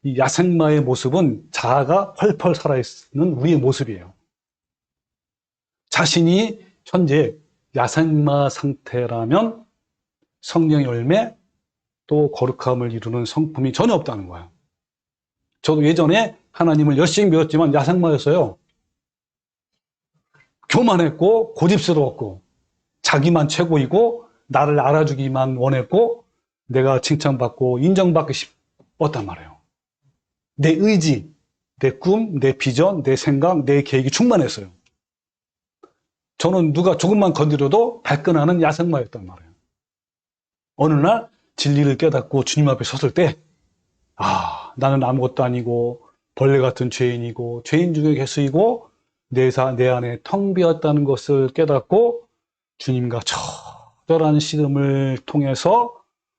이 야생마의 모습은 자아가 펄펄 살아있는 우리의 모습이에요. 자신이 현재 야생마 상태라면 성령 열매 또 거룩함을 이루는 성품이 전혀 없다는 거예요. 저도 예전에 하나님을 열심히 믿었지만 야생마였어요. 교만했고 고집스러웠고 자기만 최고이고 나를 알아주기만 원했고 내가 칭찬받고 인정받고 싶었단 말이에요. 내 의지, 내 꿈, 내 비전, 내 생각, 내 계획이 충만했어요. 저는 누가 조금만 건드려도 발끈하는 야생마였단 말이에요. 어느 날 진리를 깨닫고 주님 앞에 섰을 때 나는 아무것도 아니고 벌레 같은 죄인이고 죄인 중에 개수이고 내 안에 텅 비었다는 것을 깨닫고 주님과 처절한 씨름을 통해서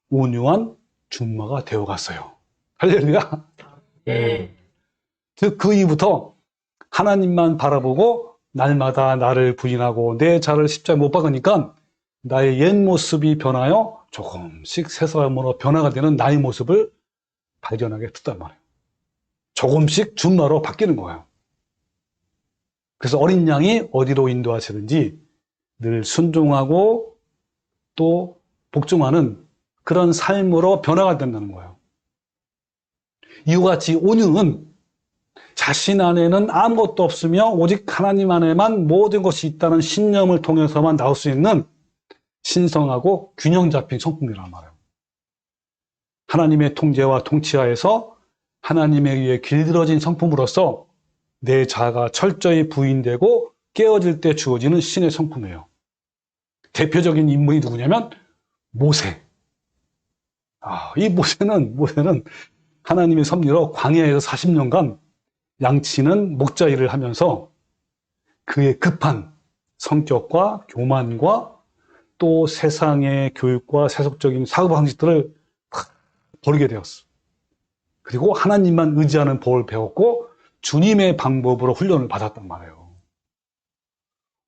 온유한 준마가 되어갔어요. 할렐루야. 네. 즉 그 이후부터 하나님만 바라보고 날마다 나를 부인하고 내 자를 십자가에 못 박으니까 나의 옛 모습이 변하여 조금씩 새 사람으로 변화가 되는 나의 모습을 발견하게 됐단 말이에요. 조금씩 준마로 바뀌는 거예요. 그래서 어린 양이 어디로 인도하시는지 늘 순종하고 또 복종하는 그런 삶으로 변화가 된다는 거예요. 이와 같이 온유는 자신 안에는 아무것도 없으며 오직 하나님 안에만 모든 것이 있다는 신념을 통해서만 나올 수 있는 신성하고 균형 잡힌 성품이란 말이에요. 하나님의 통제와 통치하에서 하나님에 의해 길들여진 성품으로서 내 자아가 철저히 부인되고 깨어질 때 주어지는 신의 성품이에요. 대표적인 인물이 누구냐면 모세. 이 모세는 하나님의 섭리로 광야에서 40년간 양치는 목자 일을 하면서 그의 급한 성격과 교만과 또 세상의 교육과 세속적인 사고방식들을 버리게 되었어. 그리고 하나님만 의지하는 법을 배웠고 주님의 방법으로 훈련을 받았단 말이에요.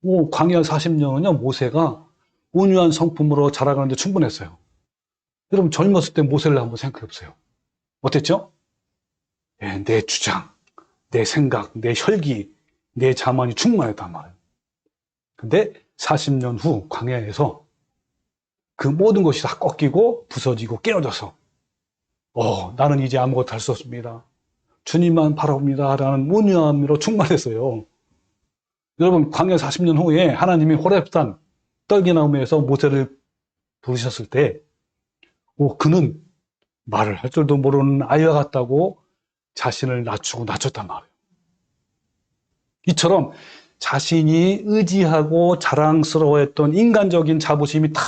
광야 40년은요, 모세가 온유한 성품으로 자라가는데 충분했어요. 여러분, 젊었을 때 모세를 한번 생각해 보세요. 어땠죠? 예, 내 주장, 내 생각, 내 혈기, 내 자만이 충만했단 말이에요. 근데 40년 후 광야에서 그 모든 것이 다 꺾이고 부서지고 깨어져서 나는 이제 아무것도 할 수 없습니다. 주님만 바라봅니다. 라는 온유함으로 충만했어요. 여러분, 광야 40년 후에 하나님이 호렙산 떨기나무에서 모세를 부르셨을 때 그는 말을 할 줄도 모르는 아이와 같다고 자신을 낮추고 낮췄단 말이에요. 이처럼 자신이 의지하고 자랑스러워했던 인간적인 자부심이 다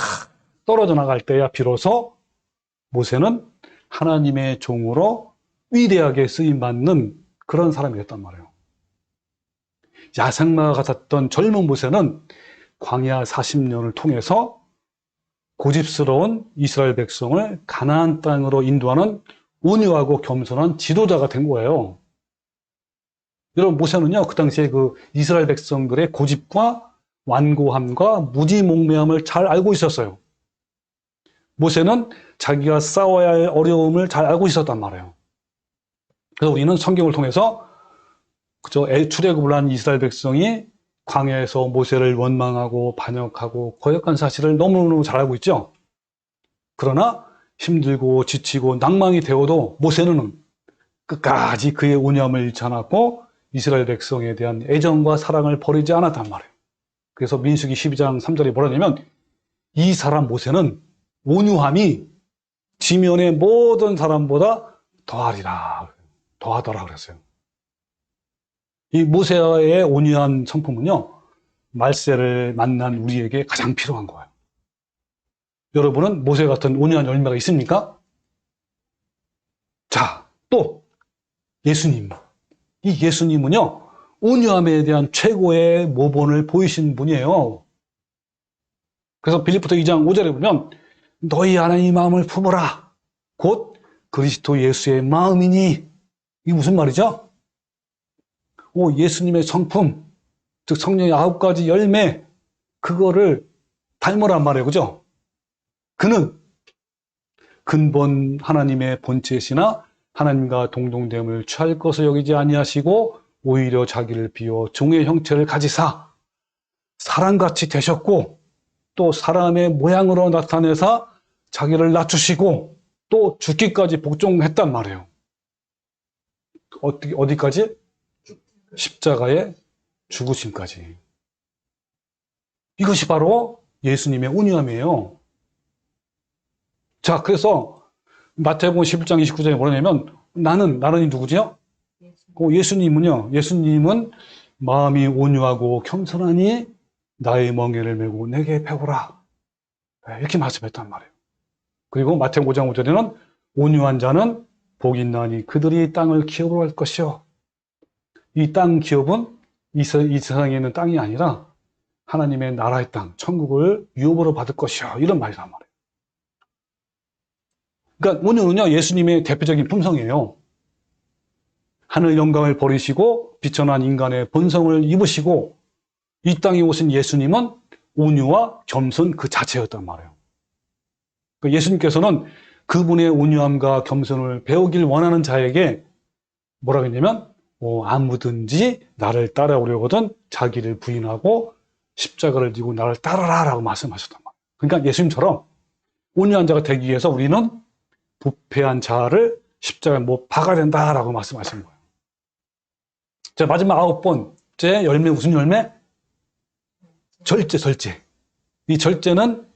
떨어져 나갈 때야 비로소 모세는 하나님의 종으로 위대하게 쓰임받는 그런 사람이 됐단 말이에요. 야생마가 같았던 젊은 모세는 광야 40년을 통해서 고집스러운 이스라엘 백성을 가나안 땅으로 인도하는 온유하고 겸손한 지도자가 된 거예요. 여러분, 모세는요, 그 당시에 그 이스라엘 백성들의 고집과 완고함과 무지몽매함을 잘 알고 있었어요. 모세는 자기가 싸워야 할 어려움을 잘 알고 있었단 말이에요. 그래서 우리는 성경을 통해서 출애굽을 한 이스라엘 백성이 광야에서 모세를 원망하고 반역하고 거역한 사실을 너무너무 잘 알고 있죠. 그러나 힘들고 지치고 낭망이 되어도 모세는 끝까지 그의 온유함을 잃지 않았고 이스라엘 백성에 대한 애정과 사랑을 버리지 않았단 말이에요. 그래서 민수기 12장 3절에 뭐라냐면 이 사람 모세는 온유함이 지면의 모든 사람보다 더하더라 그랬어요. 이 모세의 온유한 성품은요, 말세를 만난 우리에게 가장 필요한 거예요. 여러분은 모세 같은 온유한 열매가 있습니까? 자, 또 예수님. 이 예수님은요, 온유함에 대한 최고의 모본을 보이신 분이에요. 그래서 빌립보서 2장 5절에 보면 너희 안에 이 마음을 품어라. 곧 그리스도 예수의 마음이니. 이게 무슨 말이죠? 예수님의 성품, 즉 성령의 9가지 열매, 그거를 닮으란 말이에요. 그죠? 그는 근본 하나님의 본체시나 하나님과 동등됨을 취할 것을 여기지 아니하시고 오히려 자기를 비워 종의 형체를 가지사 사람같이 되셨고 또 사람의 모양으로 나타내사 자기를 낮추시고 또 죽기까지 복종했단 말이에요. 어디까지? 십자가의 죽으심까지. 이것이 바로 예수님의 온유함이에요. 자, 그래서 마태복음 11장 29절에 뭐냐면 나는이 누구지요? 예수님은 마음이 온유하고 겸손하니 나의 멍에를 메고 내게 배우라. 이렇게 말씀했단 말이에요. 그리고 마태복음 5장 5절에는 온유한 자는 복이 있나니 그들이 땅을 기업으로 할 것이요. 이 땅 기업은 이 세상에 있는 땅이 아니라 하나님의 나라의 땅, 천국을 유업으로 받을 것이요. 이런 말이란 말이에요. 그러니까 온유는요, 예수님의 대표적인 품성이에요. 하늘 영광을 버리시고 비천한 인간의 본성을 입으시고 이 땅에 오신 예수님은 온유와 겸손 그 자체였단 말이에요. 그러니까 예수님께서는 그분의 온유함과 겸손을 배우길 원하는 자에게 뭐라고 했냐면 아무든지 나를 따라오려거든 자기를 부인하고 십자가를 지고 나를 따라라 라고 말씀하셨단 말이에요. 그러니까 예수님처럼 온유한 자가 되기 위해서 우리는 부패한 자를 십자가에 못 박아야 된다라고 말씀하신 거예요. 자, 마지막 9번째 열매, 무슨 열매? 절제. 이 절제는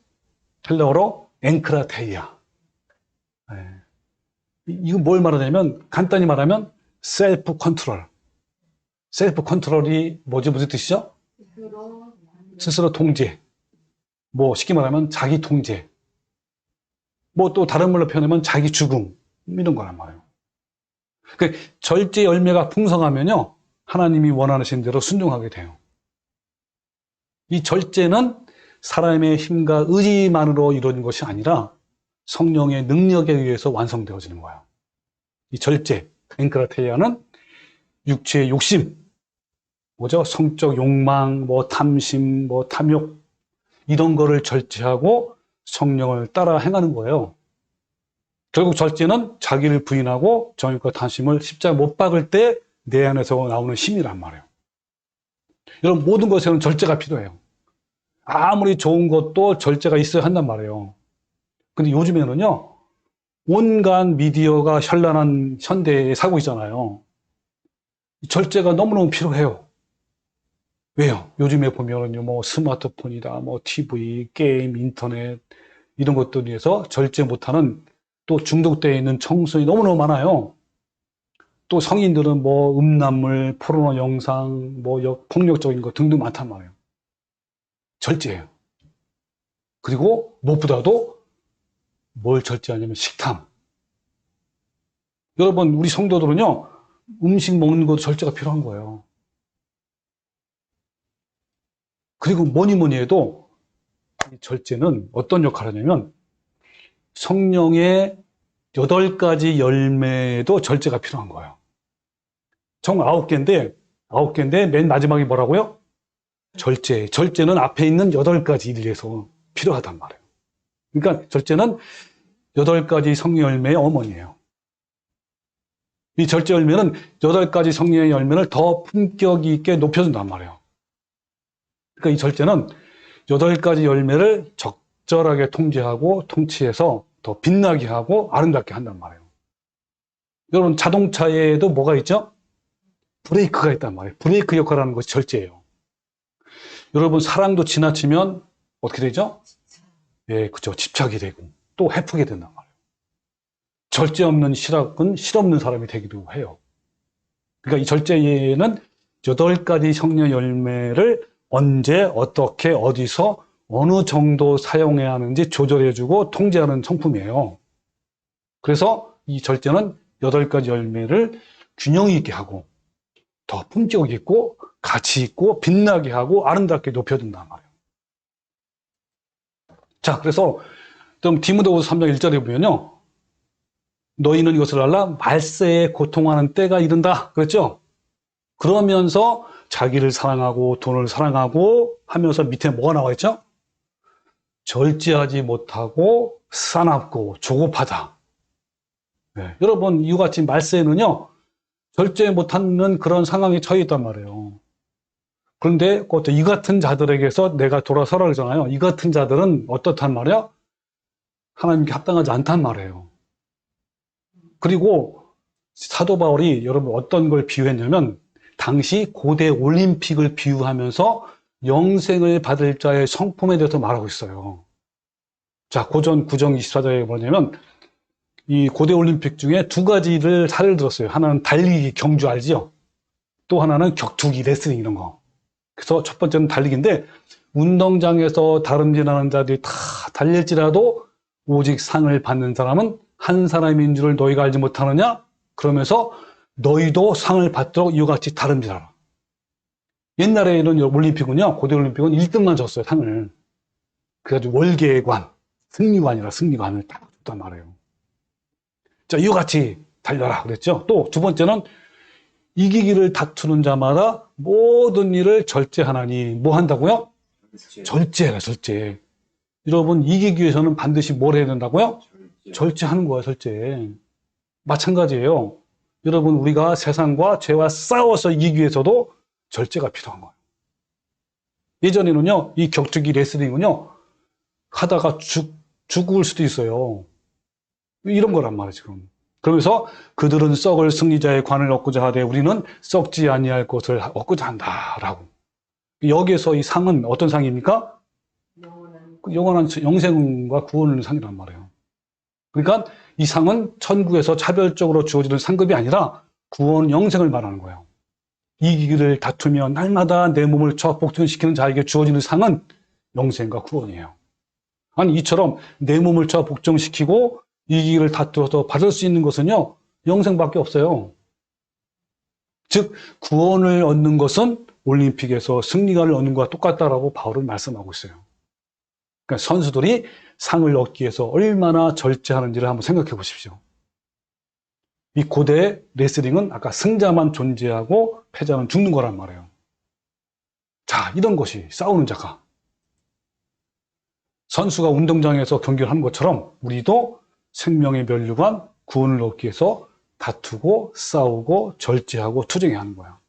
헬라어로 엔크라테이아. 이거 뭘 말하냐면 간단히 말하면 셀프 컨트롤. 셀프 컨트롤이 무슨 뜻이죠? 스스로 통제. 쉽게 말하면 자기 통제. 또 다른 말로 표현하면 자기 죽음. 이런 거란 말이에요. 그 절제 열매가 풍성하면요, 하나님이 원하시는 대로 순종하게 돼요. 이 절제는 사람의 힘과 의지만으로 이루어진 것이 아니라 성령의 능력에 의해서 완성되어지는 거예요. 이 절제, 엔크라테이아는 육체의 욕심, 뭐죠? 성적 욕망, 뭐 탐심, 뭐 탐욕 이런 거를 절제하고 성령을 따라 행하는 거예요. 결국 절제는 자기를 부인하고 정욕과 탐심을 십자가 못 박을 때 내 안에서 나오는 힘이란 말이에요. 이런 모든 것에는 절제가 필요해요. 아무리 좋은 것도 절제가 있어야 한단 말이에요. 근데 요즘에는요, 온갖 미디어가 현란한 현대에 살고 있잖아요. 절제가 너무너무 필요해요. 왜요? 요즘에 보면은요, 뭐 스마트폰이다, 뭐 TV, 게임, 인터넷 이런 것들에 의해서 절제 못하는 또 중독되어 있는 청소년이 너무너무 많아요. 또 성인들은 뭐 음란물, 포르노 영상, 뭐 폭력적인 거 등등 많단 말이에요. 절제예요. 그리고 무엇보다도 뭘 절제하냐면 식탐. 여러분, 우리 성도들은요, 음식 먹는 것도 절제가 필요한 거예요. 그리고 뭐니 해도 이 절제는 어떤 역할을 하냐면 성령의 8가지 열매에도 절제가 필요한 거예요. 총 9개인데 맨 마지막이 뭐라고요? 절제. 절제는 앞에 있는 8가지 일에서 필요하단 말이에요. 그러니까 절제는 8가지 성령 열매의 어머니예요. 이 절제 열매는 8가지 성령의 열매를 더 품격 있게 높여준단 말이에요. 그러니까 이 절제는 8가지 열매를 적절하게 통제하고 통치해서 더 빛나게 하고 아름답게 한단 말이에요. 여러분, 자동차에도 뭐가 있죠? 브레이크가 있단 말이에요. 브레이크 역할을 하는 것이 절제예요. 여러분, 사랑도 지나치면 어떻게 되죠? 예, 그죠. 집착이 되고 또 해프게 된단 말이에요. 절제 없는 실학은 실없는 사람이 되기도 해요. 그러니까 이 절제에는 8가지 성령 열매를 언제, 어떻게, 어디서, 어느 정도 사용해야 하는지 조절해주고 통제하는 성품이에요. 그래서 이 절제는 8가지 열매를 균형 있게 하고 더 품격 있고 가치 있고 빛나게 하고 아름답게 높여준단 말이에요. 자, 그래서 좀 디모데후서 3장 1절에 보면요. 너희는 이것을 알라 말세에 고통하는 때가 이른다. 그랬죠? 그러면서 자기를 사랑하고 돈을 사랑하고 하면서 밑에 뭐가 나와 있죠? 절제하지 못하고 사납고 조급하다. 네. 여러분, 이와 같이 말세에는요, 절제 못하는 그런 상황에 처해 있단 말이에요. 그런데 이 같은 자들에게서 내가 돌아서라 그러잖아요. 이 같은 자들은 어떻단 말이에요? 하나님께 합당하지 않단 말이에요. 그리고 사도 바울이 여러분 어떤 걸 비유했냐면 당시 고대 올림픽을 비유하면서 영생을 받을 자의 성품에 대해서 말하고 있어요. 자, 고전 9정 24절에 뭐냐면 이 고대 올림픽 중에 2가지를 사례를 들었어요. 하나는 달리기 경주 알지요? 또 하나는 격투기 레슬링 이런 거. 그래서 첫 번째는 달리기인데 운동장에서 다름질하는 자들이 다 달릴지라도 오직 상을 받는 사람은 한 사람인 줄을 너희가 알지 못하느냐? 그러면서 너희도 상을 받도록 이와 같이 다름질하라. 옛날에는 올림픽은요, 고대 올림픽은 1등만 줬어요, 상을. 그래가지고 월계관, 승리관이라 승리관을 딱 줬단 말이에요. 자, 이와 같이 달려라 그랬죠. 또 두 번째는 이기기를 다투는 자마다 모든 일을 절제하나니 뭐 한다고요? 절제해라, 절제. 여러분, 이기기 위해서는 반드시 뭘 해야 된다고요? 절제하는 거야, 절제. 마찬가지예요. 여러분, 우리가 세상과 죄와 싸워서 이기기 위해서도 절제가 필요한 거예요. 예전에는요, 이 격투기 레슬링은요, 하다가 죽을 수도 있어요. 이런 거란 말이에요, 지금. 그러면서 그들은 썩을 승리자의 관을 얻고자 하되 우리는 썩지 아니할 것을 얻고자 한다라고. 여기에서 이 상은 어떤 상입니까? 영원한 영생과 구원의 상이란 말이에요. 그러니까 이 상은 천국에서 차별적으로 주어지는 상급이 아니라 구원, 영생을 말하는 거예요. 이기기를 다투며 날마다 내 몸을 쳐 복종시키는 자에게 주어지는 상은 영생과 구원이에요. 아니, 이처럼 내 몸을 쳐 복종시키고 이기기를 다투어서 받을 수 있는 것은요, 영생밖에 없어요. 즉, 구원을 얻는 것은 올림픽에서 승리관을 얻는 것과 똑같다라고 바울은 말씀하고 있어요. 그러니까 선수들이 상을 얻기 위해서 얼마나 절제하는지를 한번 생각해 보십시오. 이 고대 레슬링은 아까 승자만 존재하고 패자는 죽는 거란 말이에요. 자, 이런 것이 싸우는 자가. 선수가 운동장에서 경기를 하는 것처럼 우리도 생명의 면류관 구원을 얻기 위해서 다투고 싸우고 절제하고 투쟁해야 하는 거야.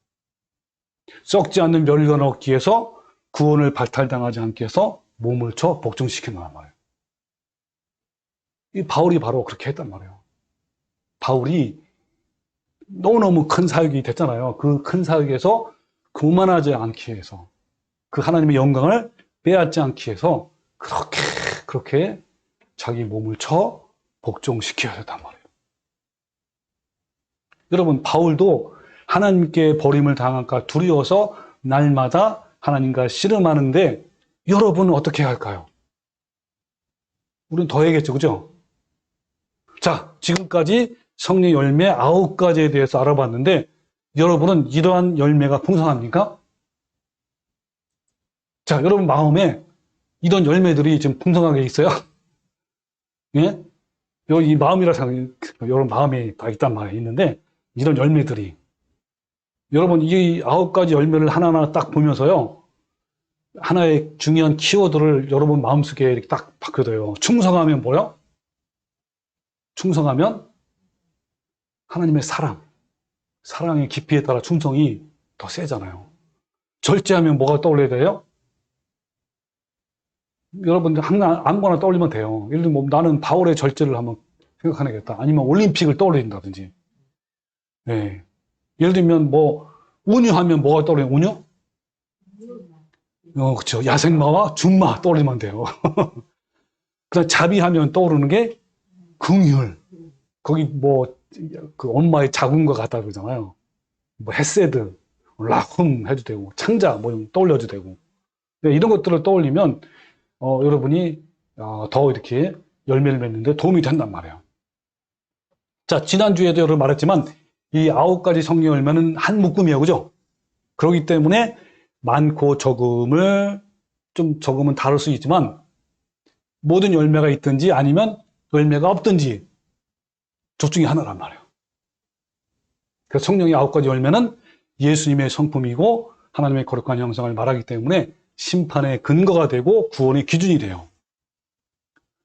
썩지 않는 면류관을 얻기 위해서 구원을 발탈당하지 않기 위해서 몸을 쳐 복종시키는 말이에요. 이 바울이 바로 그렇게 했단 말이에요. 바울이 너무너무 큰 사역이 됐잖아요. 그 큰 사역에서 교만하지 않기 위해서, 그 하나님의 영광을 빼앗지 않기 위해서 그렇게 자기 몸을 쳐 복종시켜야 했단 말이에요. 여러분, 바울도 하나님께 버림을 당할까 두려워서 날마다 하나님과 씨름하는데 여러분은 어떻게 해야 할까요? 우리는 더 해야겠죠, 그죠? 자, 지금까지 성령 열매 9가지에 대해서 알아봤는데 여러분은 이러한 열매가 풍성합니까? 자, 여러분 마음에 이런 열매들이 지금 풍성하게 있어요? 예? 여기 마음이라 생각해, 여러분 마음에 다 있단 말이에요. 있는데 이런 열매들이 여러분 이 9가지 열매를 하나하나 딱 보면서요, 하나의 중요한 키워드를 여러분 마음속에 이렇게 딱 바뀌어요. 충성하면 뭐요? 충성하면 하나님의 사랑의 깊이에 따라 충성이 더 세잖아요. 절제하면 뭐가 떠올려야 돼요? 여러분들 아무거나 떠올리면 돼요. 예를 들면 뭐 나는 바울의 절제를 한번 생각하겠다. 아니면 올림픽을 떠올린다든지. 네. 예를 들면 뭐 운유하면 뭐가 떠올려요? 운유? 그렇죠. 야생마와 준마 떠올리면 돼요. 그다음 자비하면 떠오르는 게 긍휼. 거기 뭐 그 엄마의 자궁과 같다 그러잖아요. 뭐 헤세드, 라훔 해도 되고 창자 뭐 떠올려도 되고. 네, 이런 것들을 떠올리면 여러분이 더 이렇게 열매를 맺는데 도움이 된단 말이에요. 자, 지난주에도 여러분 말했지만 이 9가지 성령 열매는 한 묶음이에요, 그죠? 그렇기 때문에 많고 적음은 다를 수 있지만 모든 열매가 있든지 아니면 열매가 없든지 둘 중에 하나란 말이에요. 그래서 성령의 9가지 열매는 예수님의 성품이고 하나님의 거룩한 형상을 말하기 때문에 심판의 근거가 되고 구원의 기준이 돼요.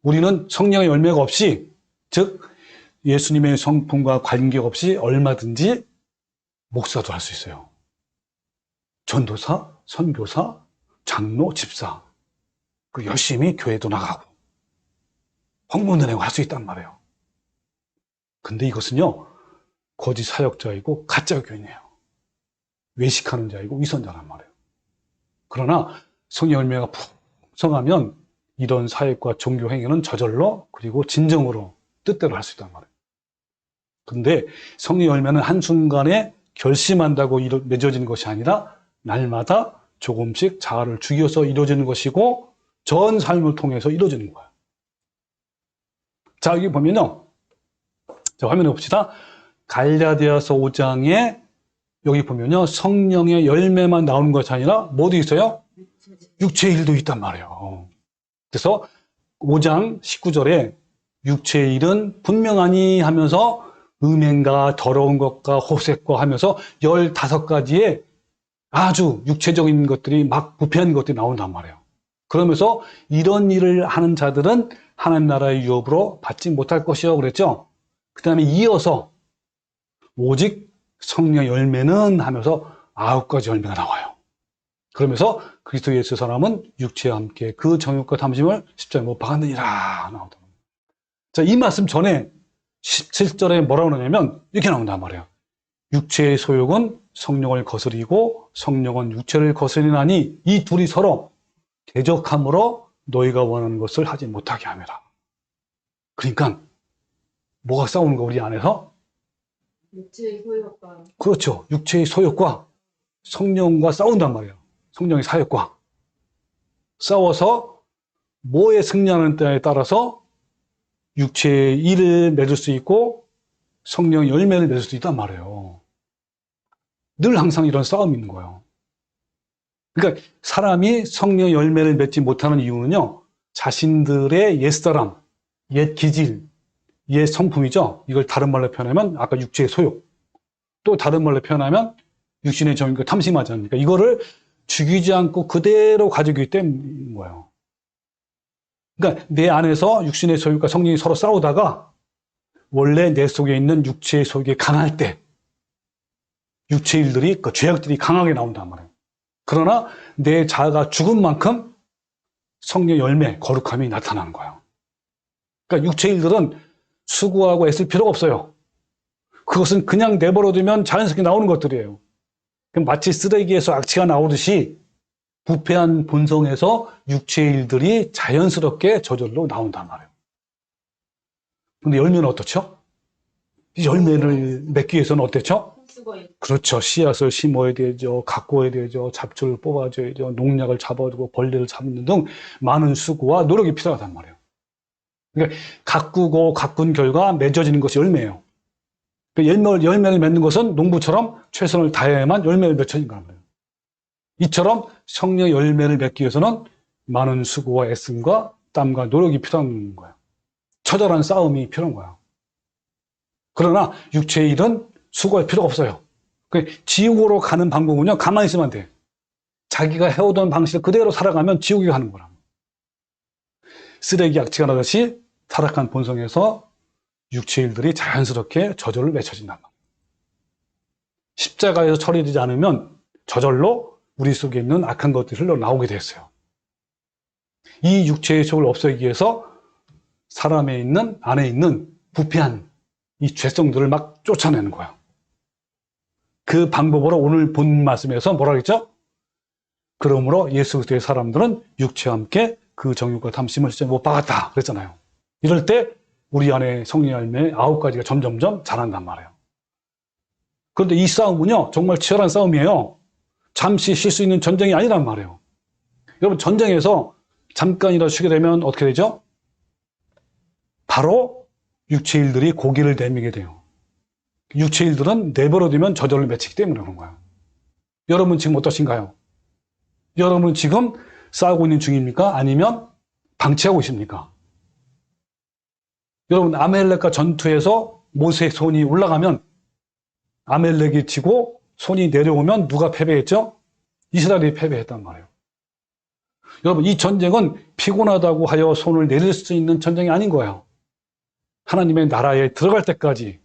우리는 성령의 열매가 없이, 즉 예수님의 성품과 관계없이 얼마든지 목사도 할 수 있어요. 전도사, 선교사, 장로, 집사, 그 열심히 교회도 나가고 홍보도 내고 할 수 있단 말이에요. 근데 이것은요, 거짓 사역자이고 가짜 교인이에요. 외식하는 자이고 위선자란 말이에요. 그러나 성령 열매가 풍성하면 이런 사역과 종교 행위는 저절로 그리고 진정으로 뜻대로 할 수 있단 말이에요. 근데 성령 열매는 한순간에 결심한다고 맺어지는 것이 아니라 날마다 조금씩 자아를 죽여서 이루어지는 것이고 전 삶을 통해서 이루어지는 거예요. 자, 여기 보면요. 자, 화면에 봅시다. 갈라디아서 5장에 여기 보면요, 성령의 열매만 나오는 것이 아니라 뭐도 있어요? 육체의 일도 있단 말이에요. 그래서 5장 19절에 육체의 일은 분명하니 하면서 음행과 더러운 것과 호색과 하면서 15가지의 아주 육체적인 것들이 막 부패한 것들이 나온단 말이에요. 그러면서 이런 일을 하는 자들은 하나님 나라의 유업으로 받지 못할 것이요 그랬죠. 그 다음에 이어서 오직 성령 열매는 하면서 9가지 열매가 나와요. 그러면서 그리스도 예수 사람은 육체와 함께 그 정욕과 탐심을 십자가에 못 박았느니라 나온다. 자, 이 말씀 전에 17절에 뭐라고 그러냐면 이렇게 나온단 말이에요. 육체의 소욕은 성령을 거스리고 성령은 육체를 거스리나니 이 둘이 서로 대적함으로 너희가 원하는 것을 하지 못하게 함이라. 그러니까 뭐가 싸우는 거 우리 안에서? 육체의 소욕과. 그렇죠. 육체의 소욕과 성령과 싸운단 말이에요. 성령의 사역과 싸워서 뭐에 승리하는 때에 따라서 육체의 일을 맺을 수 있고 성령의 열매를 맺을 수 있단 말이에요. 늘 항상 이런 싸움이 있는 거예요. 그러니까 사람이 성령의 열매를 맺지 못하는 이유는요, 자신들의 옛사람, 옛 기질, 옛 성품이죠. 이걸 다른 말로 표현하면 아까 육체의 소욕, 또 다른 말로 표현하면 육신의 정욕과 탐심하지 않습니까? 이거를 죽이지 않고 그대로 가지고 있기 때문인 거예요. 그러니까 내 안에서 육신의 소유과 성령이 서로 싸우다가 원래 내 속에 있는 육체의 소유가 강할 때 육체의 일들이, 그 죄악들이 강하게 나온단 말이에요. 그러나 내 자아가 죽은 만큼 성령 열매, 거룩함이 나타나는 거예요. 그러니까 육체의 일들은 수고하고 애쓸 필요가 없어요. 그것은 그냥 내버려두면 자연스럽게 나오는 것들이에요. 마치 쓰레기에서 악취가 나오듯이 부패한 본성에서 육체의 일들이 자연스럽게 저절로 나온단 말이에요. 근데 열매는 어떻죠? 이 열매를 맺기 위해서는 어땠죠? 그렇죠. 씨앗을 심어야 되죠. 가꿔야 되죠. 잡초를 뽑아줘야죠. 농약을 잡아주고 벌레를 잡는 등 많은 수고와 노력이 필요하단 말이에요. 그러니까 가꾼 결과 맺어지는 것이 열매예요. 열매를 맺는 것은 농부처럼 최선을 다해야만 열매를 맺어진 거예요. 이처럼 성령 열매를 맺기 위해서는 많은 수고와 애씀과 땀과 노력이 필요한 거예요. 처절한 싸움이 필요한 거예요. 그러나 육체의 일은 수고할 필요가 없어요. 지옥으로 가는 방법은요, 가만히 있으면 안 돼. 자기가 해오던 방식을 그대로 살아가면 지옥에 가는 거라. 쓰레기 악취가 나듯이 타락한 본성에서 육체의 일들이 자연스럽게 저절로 맺혀진단 말이에요. 십자가에서 처리되지 않으면 저절로 우리 속에 있는 악한 것들이 흘러나오게 됐어요. 이 육체의 속을 없애기 위해서 사람에 있는, 안에 있는 부패한 이 죄성들을 막 쫓아내는 거예요. 그 방법으로 오늘 본 말씀에서 뭐라 그랬죠? 그러므로 예수 그리스도의 사람들은 육체와 함께 그 정욕과 탐심을 실제 못 박았다 그랬잖아요. 이럴 때 우리 안에 성령 열매 9가지가 점점점 자란단 말이에요. 그런데 이 싸움은요, 정말 치열한 싸움이에요. 잠시 쉴 수 있는 전쟁이 아니란 말이에요. 여러분, 전쟁에서 잠깐이라도 쉬게 되면 어떻게 되죠? 바로 육체 일들이 고개를 내미게 돼요. 육체 일들은 내버려두면 저절로 맺히기 때문에 그런 거예요. 여러분 지금 어떠신가요? 여러분 지금 싸우고 있는 중입니까? 아니면 방치하고 있습니까? 여러분, 아멜렉과 전투에서 모세의 손이 올라가면 아멜렉이 지고 손이 내려오면 누가 패배했죠? 이스라엘이 패배했단 말이에요. 여러분, 이 전쟁은 피곤하다고 하여 손을 내릴 수 있는 전쟁이 아닌 거예요. 하나님의 나라에 들어갈 때까지,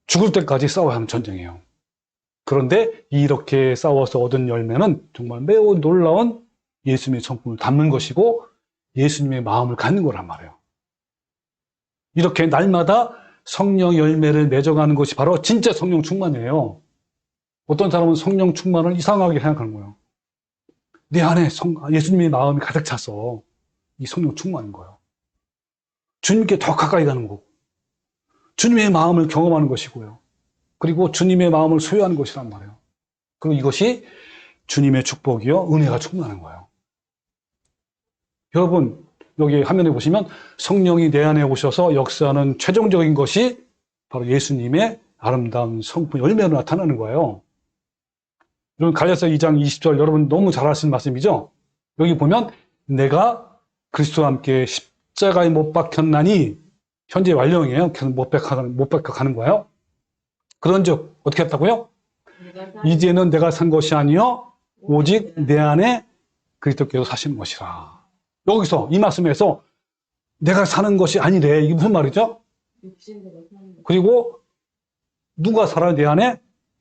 죽을 때까지 싸워야 하는 전쟁이에요. 그런데 이렇게 싸워서 얻은 열매는 정말 매우 놀라운 예수님의 성품을 담는 것이고 예수님의 마음을 갖는 거란 말이에요. 이렇게 날마다 성령 열매를 맺어가는 것이 바로 진짜 성령 충만이에요. 어떤 사람은 성령 충만을 이상하게 생각하는 거예요. 내 안에 예수님의 마음이 가득 차서 이 성령 충만인 거예요. 주님께 더 가까이 가는 거고 주님의 마음을 경험하는 것이고요. 그리고 주님의 마음을 소유하는 것이란 말이에요. 그리고 이것이 주님의 축복이요, 은혜가 충만한 거예요. 여러분, 여기 화면에 보시면 성령이 내 안에 오셔서 역사하는 최종적인 것이 바로 예수님의 아름다운 성품 열매로 나타나는 거예요. 여러분, 갈라디아서 2장 20절 여러분 너무 잘 아시는 말씀이죠? 여기 보면 내가 그리스도와 함께 십자가에 못 박혔나니 현재 완료형이에요. 계속 못 박혀 가는 거예요. 그런즉 어떻게 했다고요? 이제는 내가 산 것이 아니요 오직 내 안에 그리스도께서 사시는 것이라. 여기서 이 말씀에서 내가 사는 것이 아니래. 이게 무슨 말이죠? 그리고 누가 살아요? 내 안에?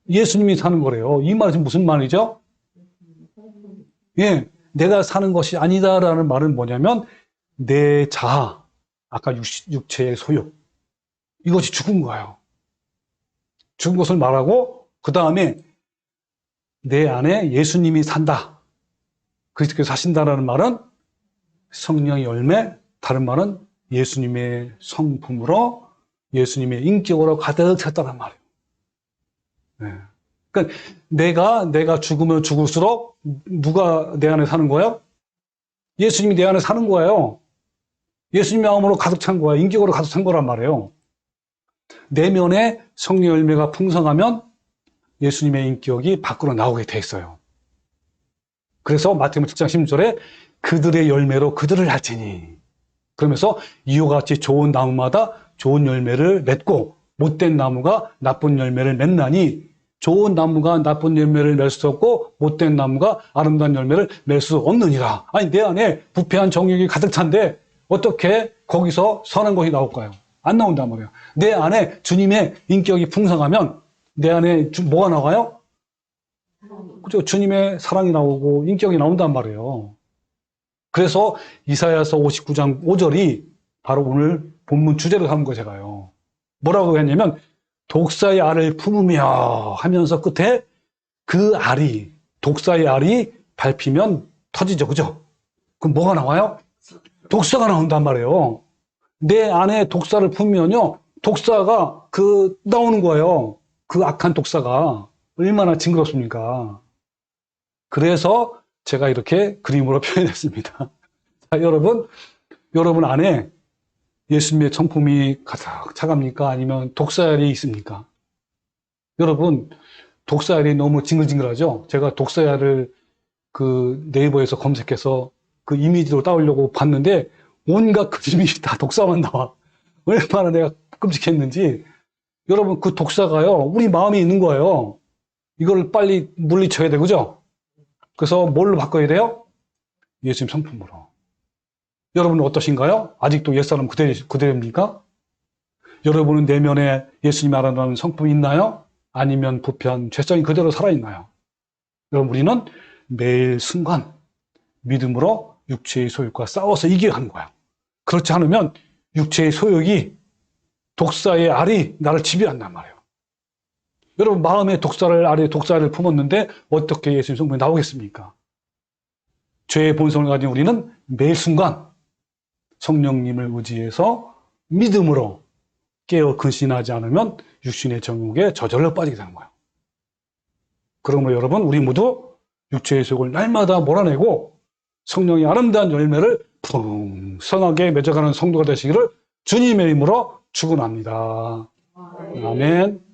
예수님이 사는 거래요. 이 말은 무슨 말이죠? 예, 내가 사는 것이 아니다라는 말은 뭐냐면 내 자아, 아까 육체의 소유, 이것이 죽은 거예요. 죽은 것을 말하고 그 다음에 내 안에 예수님이 산다, 그리스도께서 사신다라는 말은 성령의 열매, 다른 말은 예수님의 성품으로 예수님의 인격으로 가득 찼다는 말이에요. 네. 그러니까 내가 죽으면 죽을수록 누가 내 안에 사는 거예요? 예수님이 내 안에 사는 거예요. 예수님의 마음으로 가득 찬 거예요. 인격으로 가득 찬 거란 말이에요. 내면에 성령 열매가 풍성하면 예수님의 인격이 밖으로 나오게 돼 있어요. 그래서 마태복음 7장 16절에 그들의 열매로 그들을 알지니, 그러면서 이와 같이 좋은 나무마다 좋은 열매를 맺고 못된 나무가 나쁜 열매를 맺나니 좋은 나무가 나쁜 열매를 맺을 수 없고 못된 나무가 아름다운 열매를 맺을 수 없느니라. 아니 내 안에 부패한 정욕이 가득 찬데 어떻게 거기서 선한 것이 나올까요? 안 나온단 말이에요. 내 안에 주님의 인격이 풍성하면 내 안에 뭐가 나와요? 그죠? 주님의 사랑이 나오고 인격이 나온단 말이에요. 그래서 이사야서 59장 5절이 바로 오늘 본문 주제로 삼은 거예요, 제가요. 뭐라고 했냐면 독사의 알을 품으며 하면서 끝에 그 알이, 독사의 알이 밟히면 터지죠. 그죠? 그럼 뭐가 나와요? 독사가 나온단 말이에요. 내 안에 독사를 품으면요, 독사가 나오는 거예요. 그 악한 독사가. 얼마나 징그럽습니까? 그래서 제가 이렇게 그림으로 표현했습니다. 자, 여러분 안에 예수님의 성품이 가득 차갑니까? 아니면 독사알이 있습니까? 여러분, 독사알이 너무 징글징글하죠? 제가 독사알을 네이버에서 검색해서 그 이미지로 따오려고 봤는데 온갖 그림이 다 독사만 나와. 얼마나 내가 끔찍했는지. 여러분, 그 독사가요, 우리 마음에 있는 거예요. 이걸 빨리 물리쳐야 되고, 그죠? 그래서 뭘로 바꿔야 돼요? 예수님 성품으로. 여러분은 어떠신가요? 아직도 옛사람 그대로입니까? 여러분은 내면에 예수님이 알아나는 성품이 있나요? 아니면 부패한 죄성이 그대로 살아있나요? 여러분, 우리는 매일 순간 믿음으로 육체의 소욕과 싸워서 이겨야 하는 거야. 그렇지 않으면 육체의 소욕이 독사의 알이 나를 지배한단 말이에요. 여러분, 마음에 독사를 품었는데 어떻게 예수님 성품이 나오겠습니까? 죄의 본성을 가진 우리는 매일 순간 성령님을 의지해서 믿음으로 깨어 근신하지 않으면 육신의 정욕에 저절로 빠지게 되는 거예요. 그러므로 여러분, 우리 모두 육체의 속을 날마다 몰아내고 성령의 아름다운 열매를 풍성하게 맺어가는 성도가 되시기를 주님의 이름으로 축원합니다. 아멘.